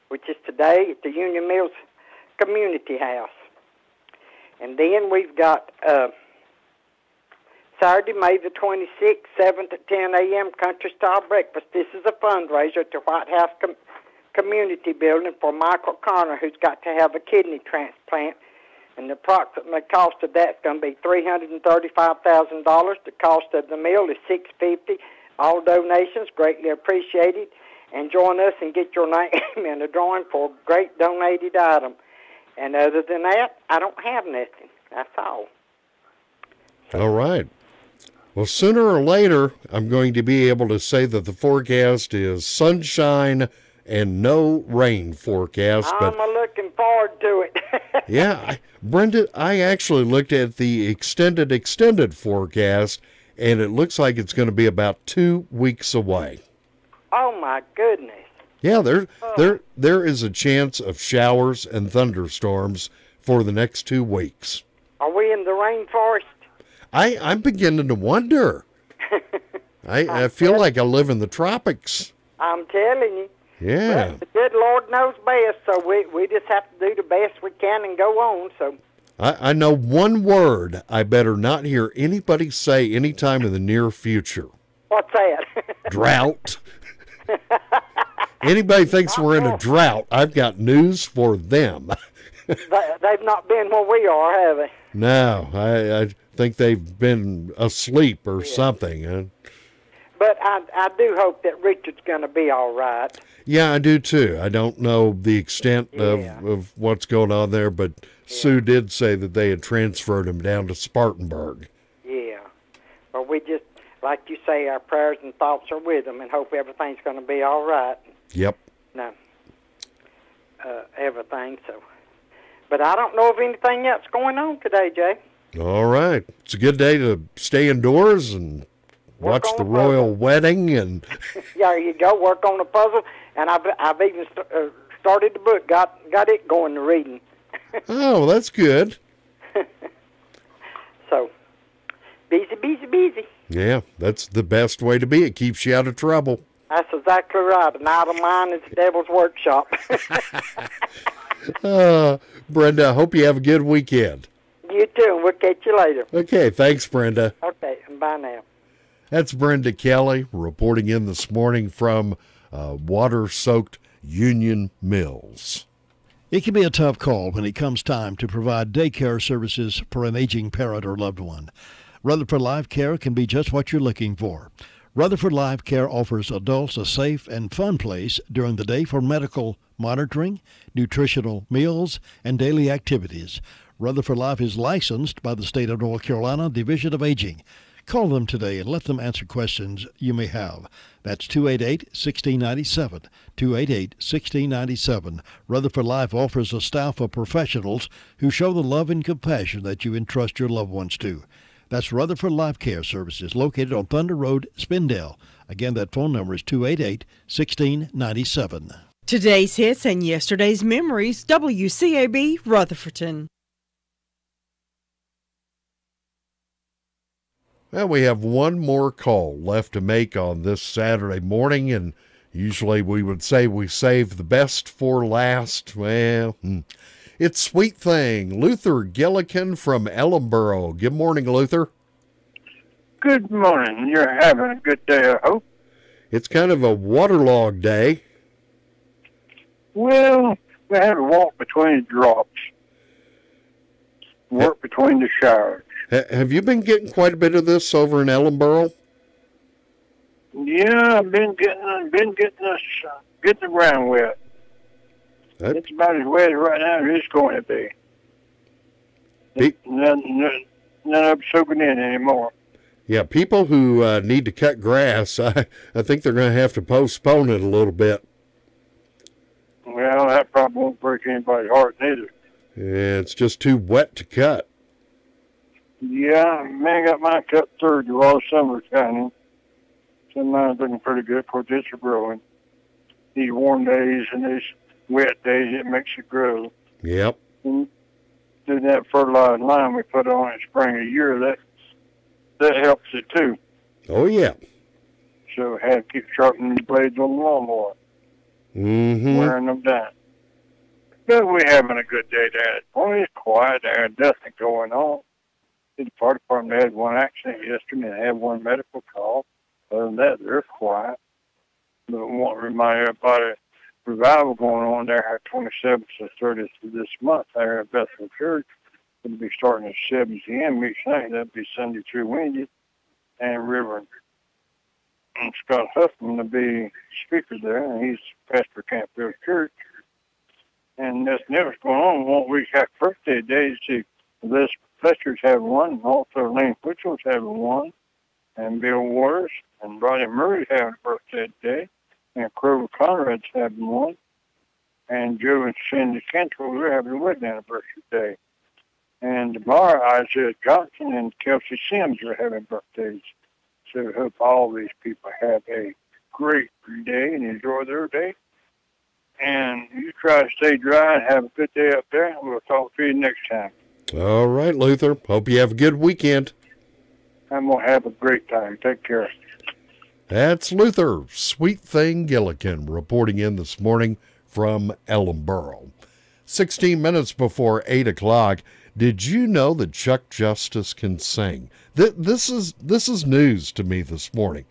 which is today, at the Union Mills Community House. And then we've got Saturday, May the 26th, 7 to 10 a.m., Country Style Breakfast. This is a fundraiser at the White House Community Building for Michael Connor, who's got to have a kidney transplant. And the approximate cost of that's going to be $335,000. The cost of the meal is $650. All donations greatly appreciated. And join us and get your name in the drawing for a great donated item. And other than that, I don't have nothing. That's all. All right. Well, sooner or later, I'm going to be able to say that the forecast is sunshine and no rain forecast. I'm looking forward to it. Yeah, Brenda, I actually looked at the extended forecast, and it looks like it's going to be about 2 weeks away. Oh, my goodness. Yeah, there is a chance of showers and thunderstorms for the next 2 weeks. Are we in the rainforest? I'm beginning to wonder. I feel like I live in the tropics. I'm telling you. Yeah. But the good Lord knows best, so we just have to do the best we can and go on. So I know one word I better not hear anybody say anytime in the near future. What's that? Drought. Anybody thinks we're in a drought, I've got news for them. They've not been where we are, have they? No, I think they've been asleep or something. But I do hope that Richard's going to be all right. Yeah, I do too. I don't know the extent of what's going on there, but Sue did say that they had transferred him down to Spartanburg. Yeah. Well, we just, like you say, our prayers and thoughts are with him and hope everything's going to be all right. Yep. No. Everything, so. But I don't know of anything else going on today, Jay. All right. It's a good day to stay indoors and watch the royal wedding. And yeah, there you go. Work on the puzzle. And I've even started the book, got it going to reading. Oh, that's good. So, busy. Yeah, that's the best way to be. It keeps you out of trouble. That's exactly right. An idle mind is the devil's workshop. Brenda, I hope you have a good weekend. You too, and we'll catch you later. Okay, thanks, Brenda. Okay, bye now. That's Brenda Kelly reporting in this morning from water-soaked Union Mills. It can be a tough call when it comes time to provide daycare services for an aging parent or loved one. Rutherford Life Care can be just what you're looking for. Rutherford Life Care offers adults a safe and fun place during the day for medical monitoring, nutritional meals, and daily activities. Rutherford Life is licensed by the State of North Carolina Division of Aging. Call them today and let them answer questions you may have. That's 288-1697, 288-1697. Rutherford Life offers a staff of professionals who show the love and compassion that you entrust your loved ones to. That's Rutherford Life Care Services, located on Thunder Road, Spindale. Again, that phone number is 288-1697. Today's hits and yesterday's memories, WCAB Rutherfordton. Well, we have one more call left to make on this Saturday morning, and usually we would say we save the best for last. Well, it's Sweet Thing. Luther Gillikin from Ellenboro. Good morning, Luther. Good morning. You're having a good day, I hope. It's kind of a waterlogged day. Well, we had to walk between the drops. Work between the showers. Have you been getting quite a bit of this over in Ellenboro? Yeah, I've been getting around wet. It's about as wet right now as it's going to be. None of it soaking in anymore. Yeah, people who need to cut grass, I think they're going to have to postpone it a little bit. Well, that probably won't break anybody's heart neither. Yeah, it's just too wet to cut. Yeah, man, got mine cut third while the summer's shining. So mine's looking pretty good. Of course, it's growing. These warm days and these wet days, it makes it grow. Yep. And doing that fertilized lime we put on in spring of year, that helps it too. Oh, yeah. So I had to keep sharpening the blades on the lawnmower. Mm-hmm. Wearing them down. But we're having a good day there. Boy, it's quiet there. Nothing going on. The fire department had one accident yesterday, and they had one medical call. Other than that, they're quiet. But I want to remind everybody, revival going on there at 27th to 30th of this month there at Bethel Church. It'll be starting at 7 p.m. each night. That'll be Sunday through Wednesday. And Reverend Scott Huffman will be speaker there, and he's pastor of Campbell Church. And that's never going on. 1 week after birthday days, see, this Fletcher's having one, and also Lane Mitchell's having one, and Bill Waters and Roddy Murray's having a birthday today, and Grover Conrad's having one, and Joe and Cindy Cantrell, they're having a wedding anniversary day. And tomorrow, Isaiah Johnson and Kelsey Sims are having birthdays. So I hope all these people have a great day and enjoy their day. And you try to stay dry and have a good day up there. We'll talk to you next time. All right, Luther. Hope you have a good weekend. I'm going to have a great time. Take care. That's Luther Sweet Thing Gillikin reporting in this morning from Ellenboro. 16 minutes before 8 o'clock. Did you know that Chuck Justice can sing? This is news to me this morning.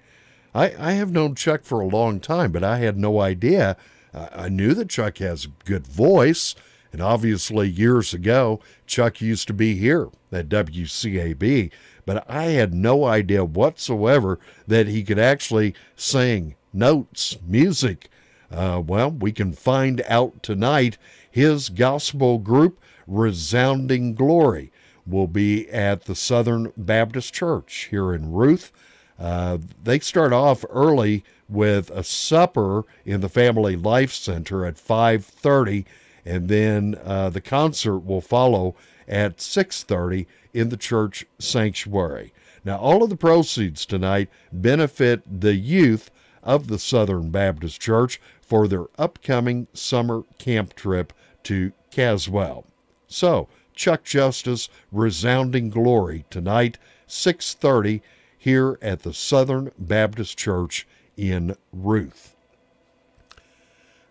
I have known Chuck for a long time, but I had no idea. I knew that Chuck has a good voice, and obviously years ago, Chuck used to be here at WCAB, but I had no idea whatsoever that he could actually sing notes, music. Well, we can find out tonight. His gospel group, Resounding Glory, will be at the Southern Baptist Church here in Ruth. They start off early with a supper in the Family Life Center at 5:30, and then the concert will follow at 6:30 in the church sanctuary. Now, all of the proceeds tonight benefit the youth of the Southern Baptist Church for their upcoming summer camp trip to Caswell. So, Chuck Justice, Resounding Glory tonight, 6:30 here at the Southern Baptist Church in Ruth.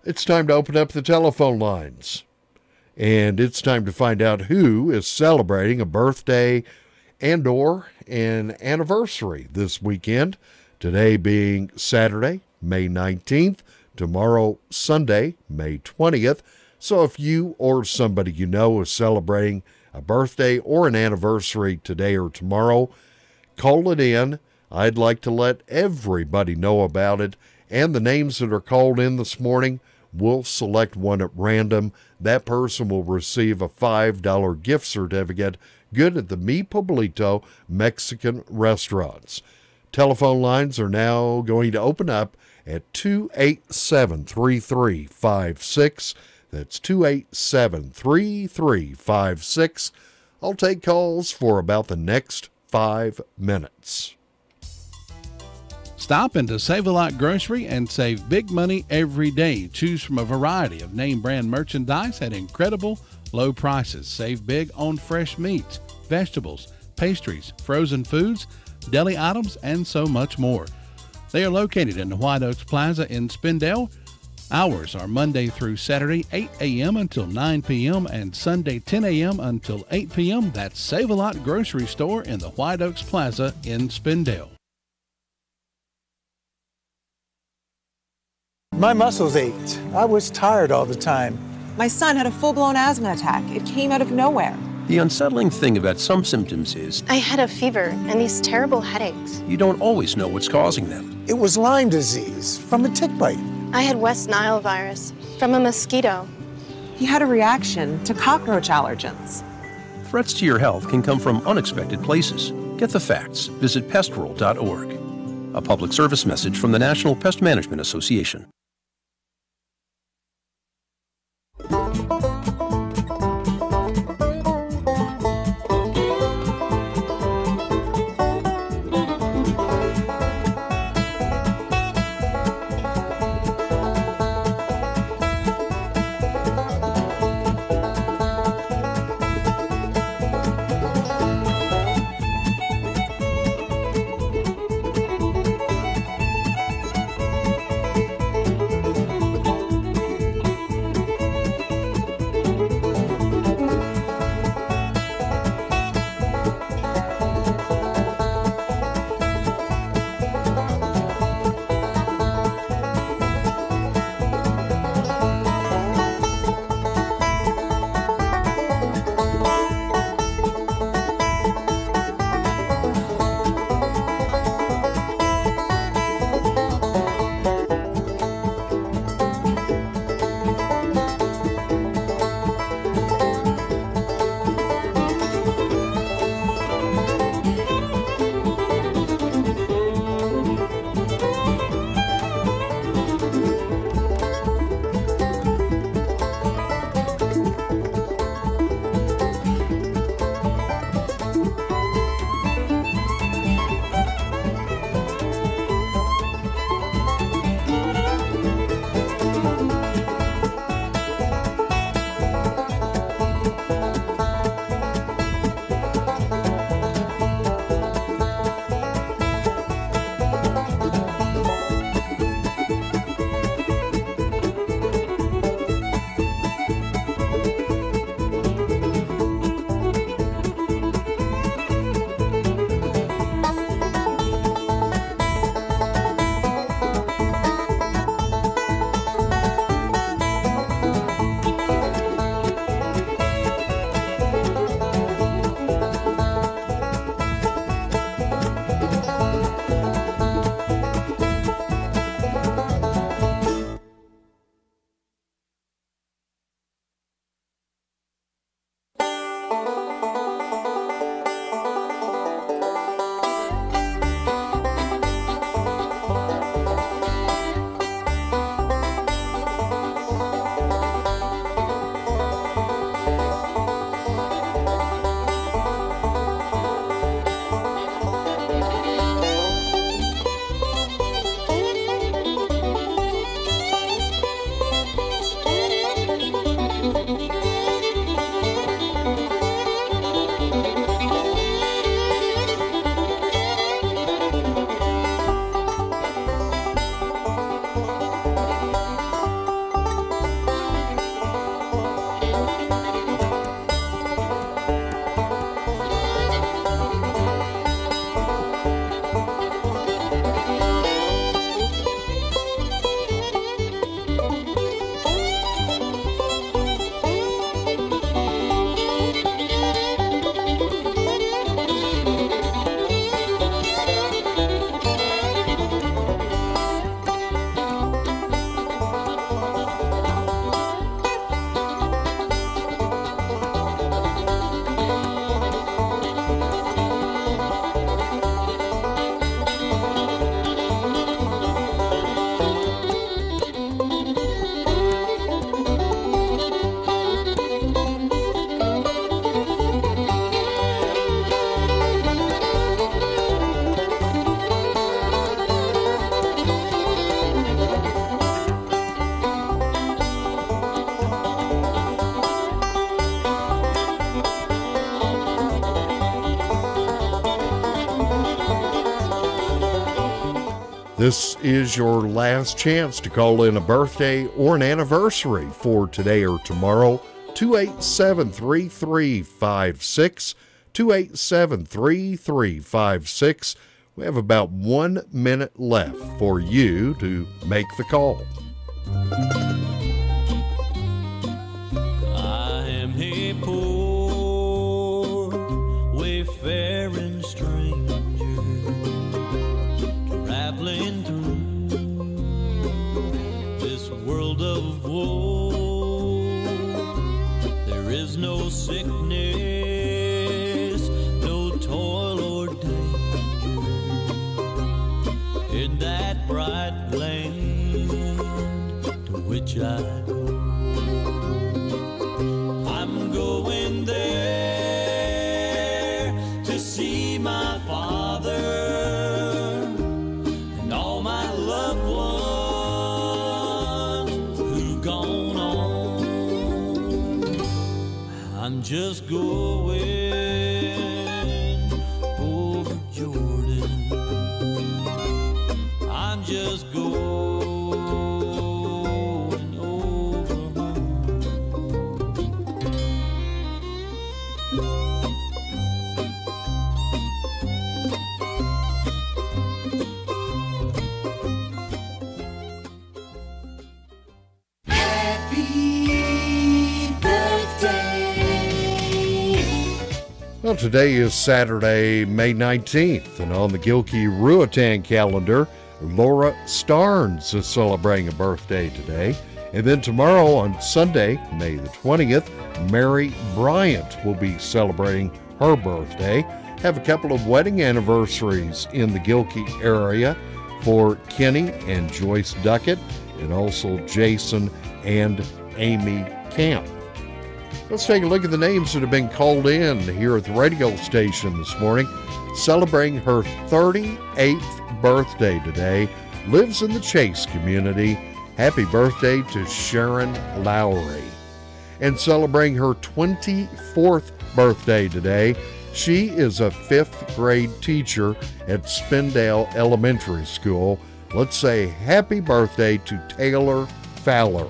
It's time to open up the telephone lines. And it's time to find out who is celebrating a birthday and or an anniversary this weekend. Today being Saturday, May 19th, tomorrow Sunday, May 20th. So if you or somebody you know is celebrating a birthday or an anniversary today or tomorrow, call it in. I'd like to let everybody know about it. And the names that are called in this morning, we'll select one at random. That person will receive a $5 gift certificate good at the Mi Pueblito Mexican restaurants. Telephone lines are now going to open up at 287-3356. That's 287-3356. I'll take calls for about the next 5 minutes. Stop into Save-A-Lot Grocery and save big money every day. Choose from a variety of name brand merchandise at incredible low prices. Save big on fresh meats, vegetables, pastries, frozen foods, deli items, and so much more. They are located in the White Oaks Plaza in Spindale. Hours are Monday through Saturday, 8 a.m. until 9 p.m. and Sunday, 10 a.m. until 8 p.m. That's Save-A-Lot Grocery Store in the White Oaks Plaza in Spindale. My muscles ached. I was tired all the time. My son had a full-blown asthma attack. It came out of nowhere. The unsettling thing about some symptoms is I had a fever and these terrible headaches. you don't always know what's causing them. It was Lyme disease from a tick bite. I had West Nile virus from a mosquito. He had a reaction to cockroach allergens. Threats to your health can come from unexpected places. Get the facts. Visit pestworld.org. A public service message from the National Pest Management Association. This is your last chance to call in a birthday or an anniversary for today or tomorrow. 287-3356, 287-3356. We have about 1 minute left for you to make the call. I am a poor sickness, no toil or danger in that bright land to which I go. I'm going there to see my Father and all my loved ones who've gone on. I'm just going over Jordan. I'm just going over home. Well, today is Saturday, May 19th, and on the Gilkey-Ruatan calendar, Laura Starnes is celebrating a birthday today. And then tomorrow on Sunday, May the 20th, Mary Bryant will be celebrating her birthday. Have a couple of wedding anniversaries in the Gilkey area for Kenny and Joyce Duckett, and also Jason and Amy Camp. Let's take a look at the names that have been called in here at the radio station this morning. Celebrating her 38th birthday today, lives in the Chase community. Happy birthday to Sharon Lowry. And celebrating her 24th birthday today, she is a 5th grade teacher at Spindale Elementary School. Let's say happy birthday to Taylor Fowler.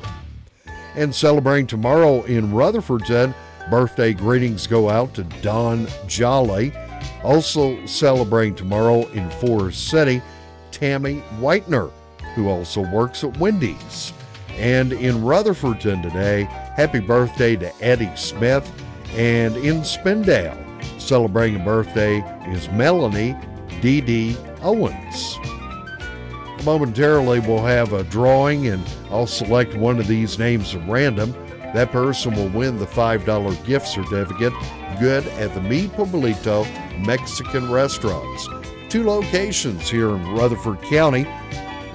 And celebrating tomorrow in Rutherfordton, birthday greetings go out to Don Jolly. Also celebrating tomorrow in Forest City, Tammy Whitener, who also works at Wendy's. And in Rutherfordton today, happy birthday to Eddie Smith. And in Spindale, celebrating a birthday is Melanie D.D. Owens. Momentarily, we'll have a drawing, and I'll select one of these names at random. That person will win the $5 gift certificate, good at the Mi Pueblito Mexican restaurants. 2 locations here in Rutherford County,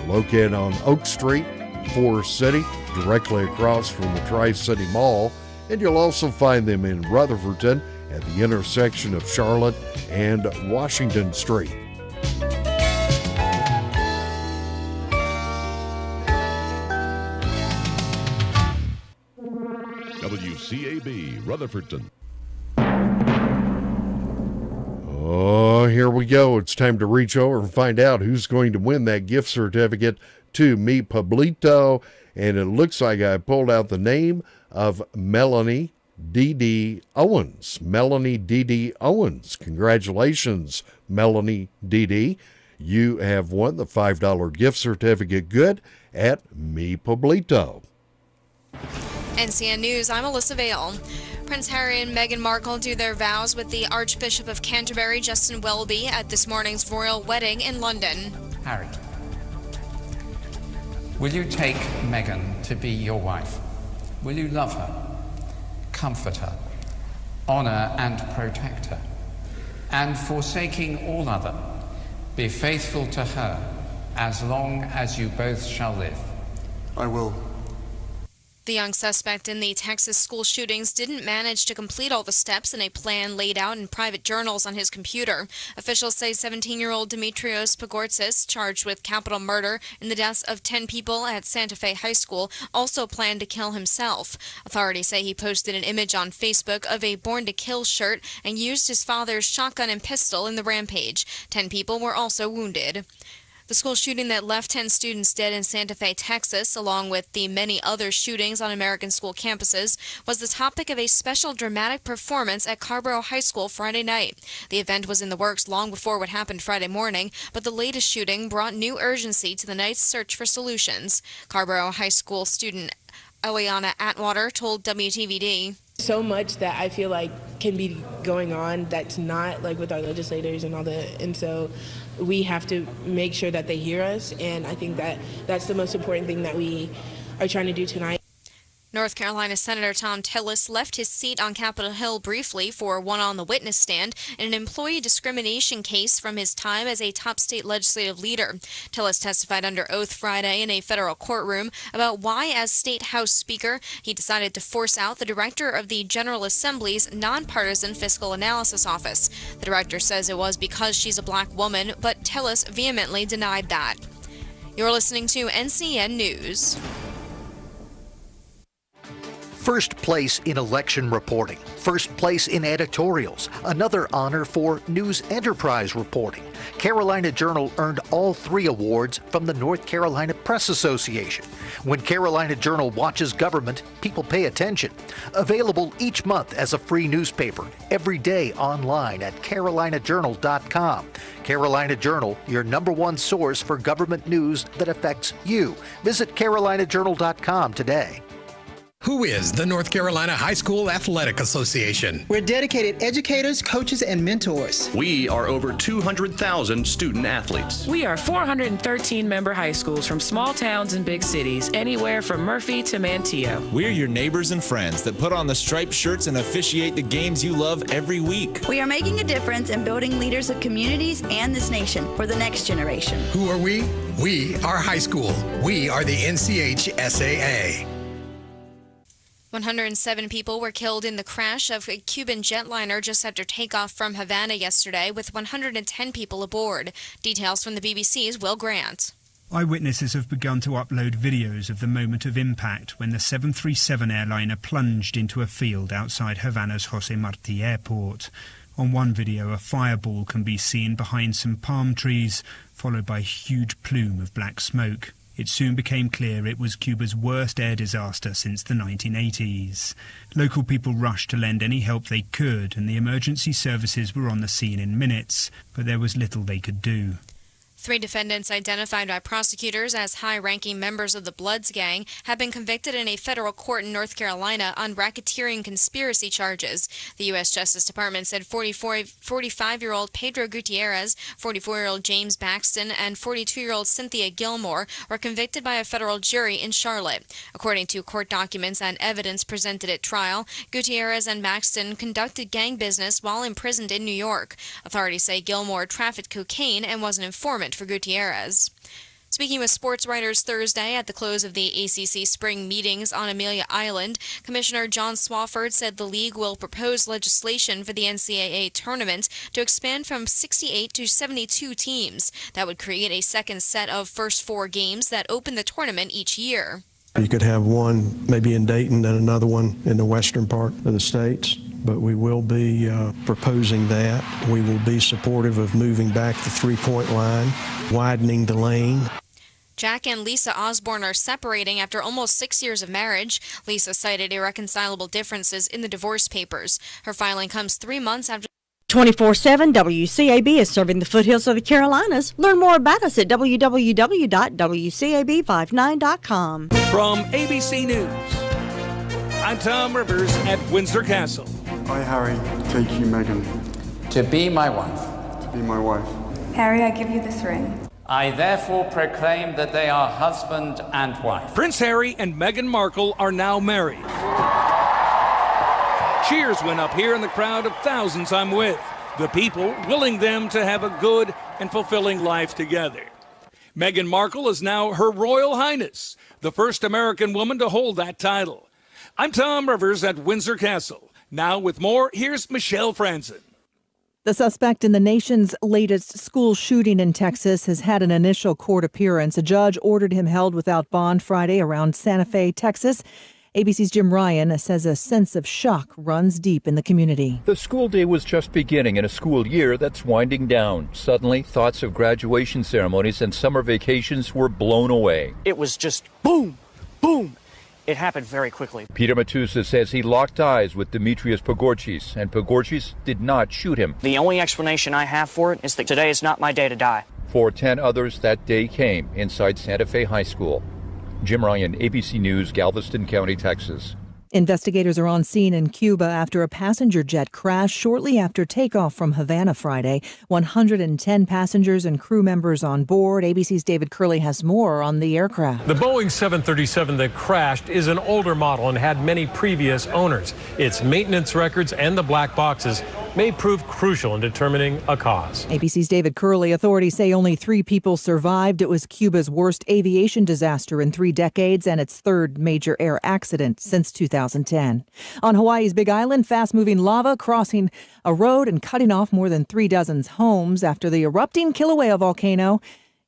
located on Oak Street, Forest City, directly across from the Tri-City Mall, and you'll also find them in Rutherfordton at the intersection of Charlotte and Washington Street. WCAB Rutherfordton. Oh, here we go. It's time to reach over and find out who's going to win that gift certificate to Mi Pueblito. And it looks like I pulled out the name of Melanie D.D. Owens. Melanie D.D. Owens. Congratulations, Melanie D.D. You have won the $5 gift certificate, good at Mi Pueblito. NCN News, I'm Alyssa Vale. Prince Harry and Meghan Markle do their vows with the Archbishop of Canterbury, Justin Welby, at this morning's royal wedding in London. Harry, will you take Meghan to be your wife? Will you love her, comfort her, honor and protect her, and forsaking all other, be faithful to her as long as you both shall live? I will. The young suspect in the Texas school shootings didn't manage to complete all the steps in a plan laid out in private journals on his computer. Officials say 17-year-old Dimitrios Pagortzis, charged with capital murder in the deaths of 10 people at Santa Fe High School, also planned to kill himself. Authorities say he posted an image on Facebook of a Born to Kill shirt and used his father's shotgun and pistol in the rampage. 10 people were also wounded. The school shooting that left 10 students dead in Santa Fe, Texas, along with the many other shootings on American school campuses, was the topic of a special dramatic performance at Carborough High School Friday night. The event was in the works long before what happened Friday morning, but the latest shooting brought new urgency to the night's search for solutions. Carborough High School student Eliana Atwater told WTVD. So much that I feel like can be going on that's not like with our legislators and all that, and so we have to make sure that they hear us, and I think that that's the most important thing that we are trying to do tonight. North Carolina Senator Tom Tillis left his seat on Capitol Hill briefly for one on the witness stand in an employee discrimination case from his time as a top state legislative leader. Tillis testified under oath Friday in a federal courtroom about why, as State House Speaker, he decided to force out the director of the General Assembly's nonpartisan Fiscal Analysis Office. The director says it was because she's a black woman, but Tillis vehemently denied that. You're listening to NCN News. First place in election reporting, first place in editorials, another honor for news enterprise reporting. Carolina Journal earned all 3 awards from the North Carolina Press Association. When Carolina Journal watches government, people pay attention. Available each month as a free newspaper, every day online at carolinajournal.com. Carolina Journal, your #1 source for government news that affects you. Visit carolinajournal.com today. Who is the North Carolina High School Athletic Association? We're dedicated educators, coaches, and mentors. We are over 200,000 student athletes. We are 413 member high schools from small towns and big cities, anywhere from Murphy to Manteo. We're your neighbors and friends that put on the striped shirts and officiate the games you love every week. We are making a difference in building leaders of communities and this nation for the next generation. Who are we? We are high school. We are the NCHSAA. 107 people were killed in the crash of a Cuban jetliner just after takeoff from Havana yesterday, with 110 people aboard. Details from the BBC's Will Grant. Eyewitnesses have begun to upload videos of the moment of impact when the 737 airliner plunged into a field outside Havana's Jose Marti Airport. On one video, a fireball can be seen behind some palm trees, followed by a huge plume of black smoke. It soon became clear it was Cuba's worst air disaster since the 1980s. Local people rushed to lend any help they could, and the emergency services were on the scene in minutes, but there was little they could do. 3 defendants identified by prosecutors as high-ranking members of the Bloods gang have been convicted in a federal court in North Carolina on racketeering conspiracy charges. The U.S. Justice Department said 45-year-old Pedro Gutierrez, 44-year-old James Baxton, and 42-year-old Cynthia Gilmore were convicted by a federal jury in Charlotte. According to court documents and evidence presented at trial, Gutierrez and Baxton conducted gang business while imprisoned in New York. Authorities say Gilmore trafficked cocaine and was an informant for Gutierrez. Speaking with sports writers Thursday at the close of the ACC spring meetings on Amelia Island, Commissioner John Swofford said the league will propose legislation for the NCAA tournament to expand from 68 to 72 teams. That would create a second set of first 4 games that open the tournament each year. You could have one maybe in Dayton and another one in the western part of the states. But we will be proposing that. We will be supportive of moving back the 3-point line, widening the lane. Jack and Lisa Osborne are separating after almost 6 years of marriage. Lisa cited irreconcilable differences in the divorce papers. Her filing comes 3 months after 24/7 WCAB is serving the foothills of the Carolinas. Learn more about us at www.wcab59.com. From ABC News, I'm Tom Rivers at Windsor Castle. I, Harry, take you, Meghan. To be my wife. To be my wife. Harry, I give you this ring. I therefore proclaim that they are husband and wife. Prince Harry and Meghan Markle are now married. Cheers went up here in the crowd of thousands I'm with. The people willing them to have a good and fulfilling life together. Meghan Markle is now Her Royal Highness, the first American woman to hold that title. I'm Tom Rivers at Windsor Castle. Now with more, here's Michelle Franzen. The suspect in the nation's latest school shooting in Texas has had an initial court appearance. A judge ordered him held without bond Friday around Santa Fe, Texas. ABC's Jim Ryan says a sense of shock runs deep in the community. The school day was just beginning in a school year that's winding down. Suddenly, thoughts of graduation ceremonies and summer vacations were blown away. It was just boom, boom. It happened very quickly. Peter Matusa says he locked eyes with Demetrius Pogorchis, and Pogorchis did not shoot him. The only explanation I have for it is that today is not my day to die. For 10 others, that day came inside Santa Fe High School. Jim Ryan, ABC News, Galveston County, Texas. Investigators are on scene in Cuba after a passenger jet crashed shortly after takeoff from Havana Friday. 110 passengers and crew members on board. ABC's David Curley has more on the aircraft. The Boeing 737 that crashed is an older model and had many previous owners. Its maintenance records and the black boxes may prove crucial in determining a cause. ABC's David Curley. Authorities say only 3 people survived. It was Cuba's worst aviation disaster in 3 decades and its third major air accident since 2010. On Hawaii's Big Island, fast-moving lava crossing a road and cutting off more than 3 dozen homes after the erupting Kilauea volcano.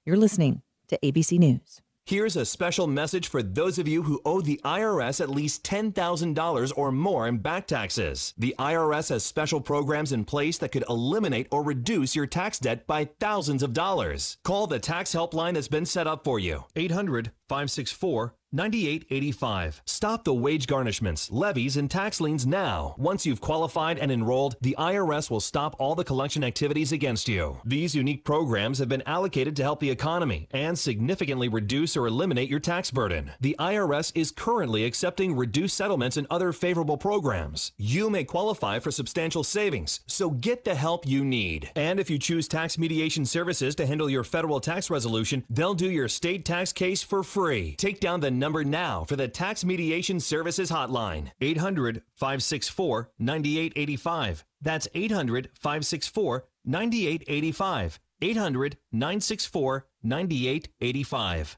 You're listening to ABC News. Here's a special message for those of you who owe the IRS at least $10,000 or more in back taxes. The IRS has special programs in place that could eliminate or reduce your tax debt by thousands of dollars. Call the tax helpline that's been set up for you. 800-564-9885. Stop the wage garnishments, levies, and tax liens now. Once you've qualified and enrolled, the IRS will stop all the collection activities against you. These unique programs have been allocated to help the economy and significantly reduce or eliminate your tax burden. The IRS is currently accepting reduced settlements and other favorable programs. You may qualify for substantial savings, so get the help you need. And if you choose Tax Mediation Services to handle your federal tax resolution, they'll do your state tax case for free. Take down the number now for the Tax Mediation Services Hotline. 800-564-9885. That's 800-564-9885. 800-964-9885.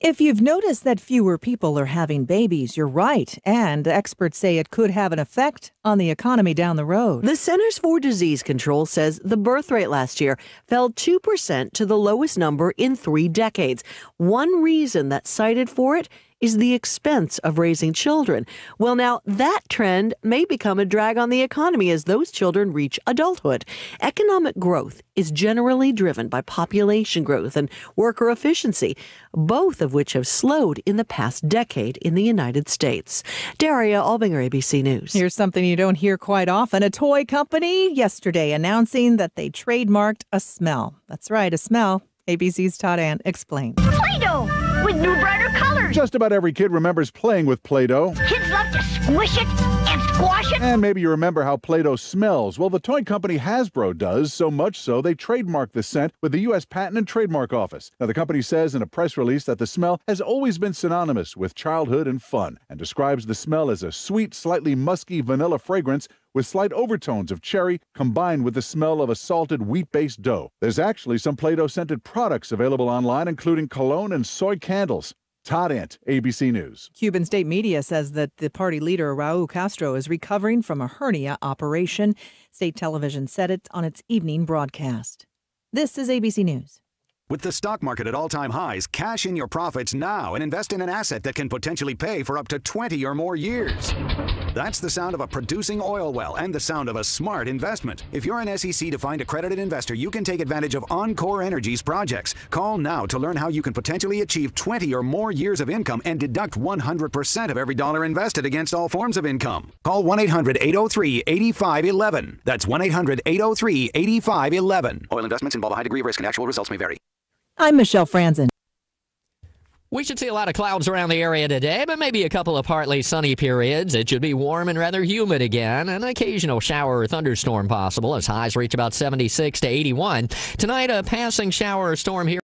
If you've noticed that fewer people are having babies, you're right. And experts say it could have an effect on the economy down the road. The Centers for Disease Control says the birth rate last year fell 2% to the lowest number in 3 decades. One reason that's cited for it is the expense of raising children. Well, now that trend may become a drag on the economy as those children reach adulthood. Economic growth is generally driven by population growth and worker efficiency, both of which have slowed in the past decade in the United States. Daria Albinger, ABC News. Here's something you don't hear quite often. A toy company yesterday announcing that they trademarked a smell. That's right, a smell. ABC's Todd Ant explains. Play-Doh with new brighter colors. Just about every kid remembers playing with Play-Doh. Kids love to squish it and squash it. And maybe you remember how Play-Doh smells. Well, the toy company Hasbro does, so much so they trademarked the scent with the U.S. Patent and Trademark Office. Now, the company says in a press release that the smell has always been synonymous with childhood and fun and describes the smell as a sweet, slightly musky vanilla fragrance with slight overtones of cherry combined with the smell of a salted wheat-based dough. There's actually some Play-Doh scented products available online, including cologne and soy candles. Todd Ant, ABC News. Cuban state media says that the party leader, Raul Castro, is recovering from a hernia operation. State television said it on its evening broadcast. This is ABC News. With the stock market at all-time highs, cash in your profits now and invest in an asset that can potentially pay for up to 20 or more years. That's the sound of a producing oil well and the sound of a smart investment. If you're an SEC-defined accredited investor, you can take advantage of Encore Energy's projects. Call now to learn how you can potentially achieve 20 or more years of income and deduct 100% of every dollar invested against all forms of income. Call 1-800-803-8511. That's 1-800-803-8511. Oil investments involve a high degree of risk and actual results may vary. I'm Michelle Franzen. We should see a lot of clouds around the area today, but maybe a couple of partly sunny periods. It should be warm and rather humid again. An occasional shower or thunderstorm possible as highs reach about 76 to 81. Tonight, a passing shower or storm here.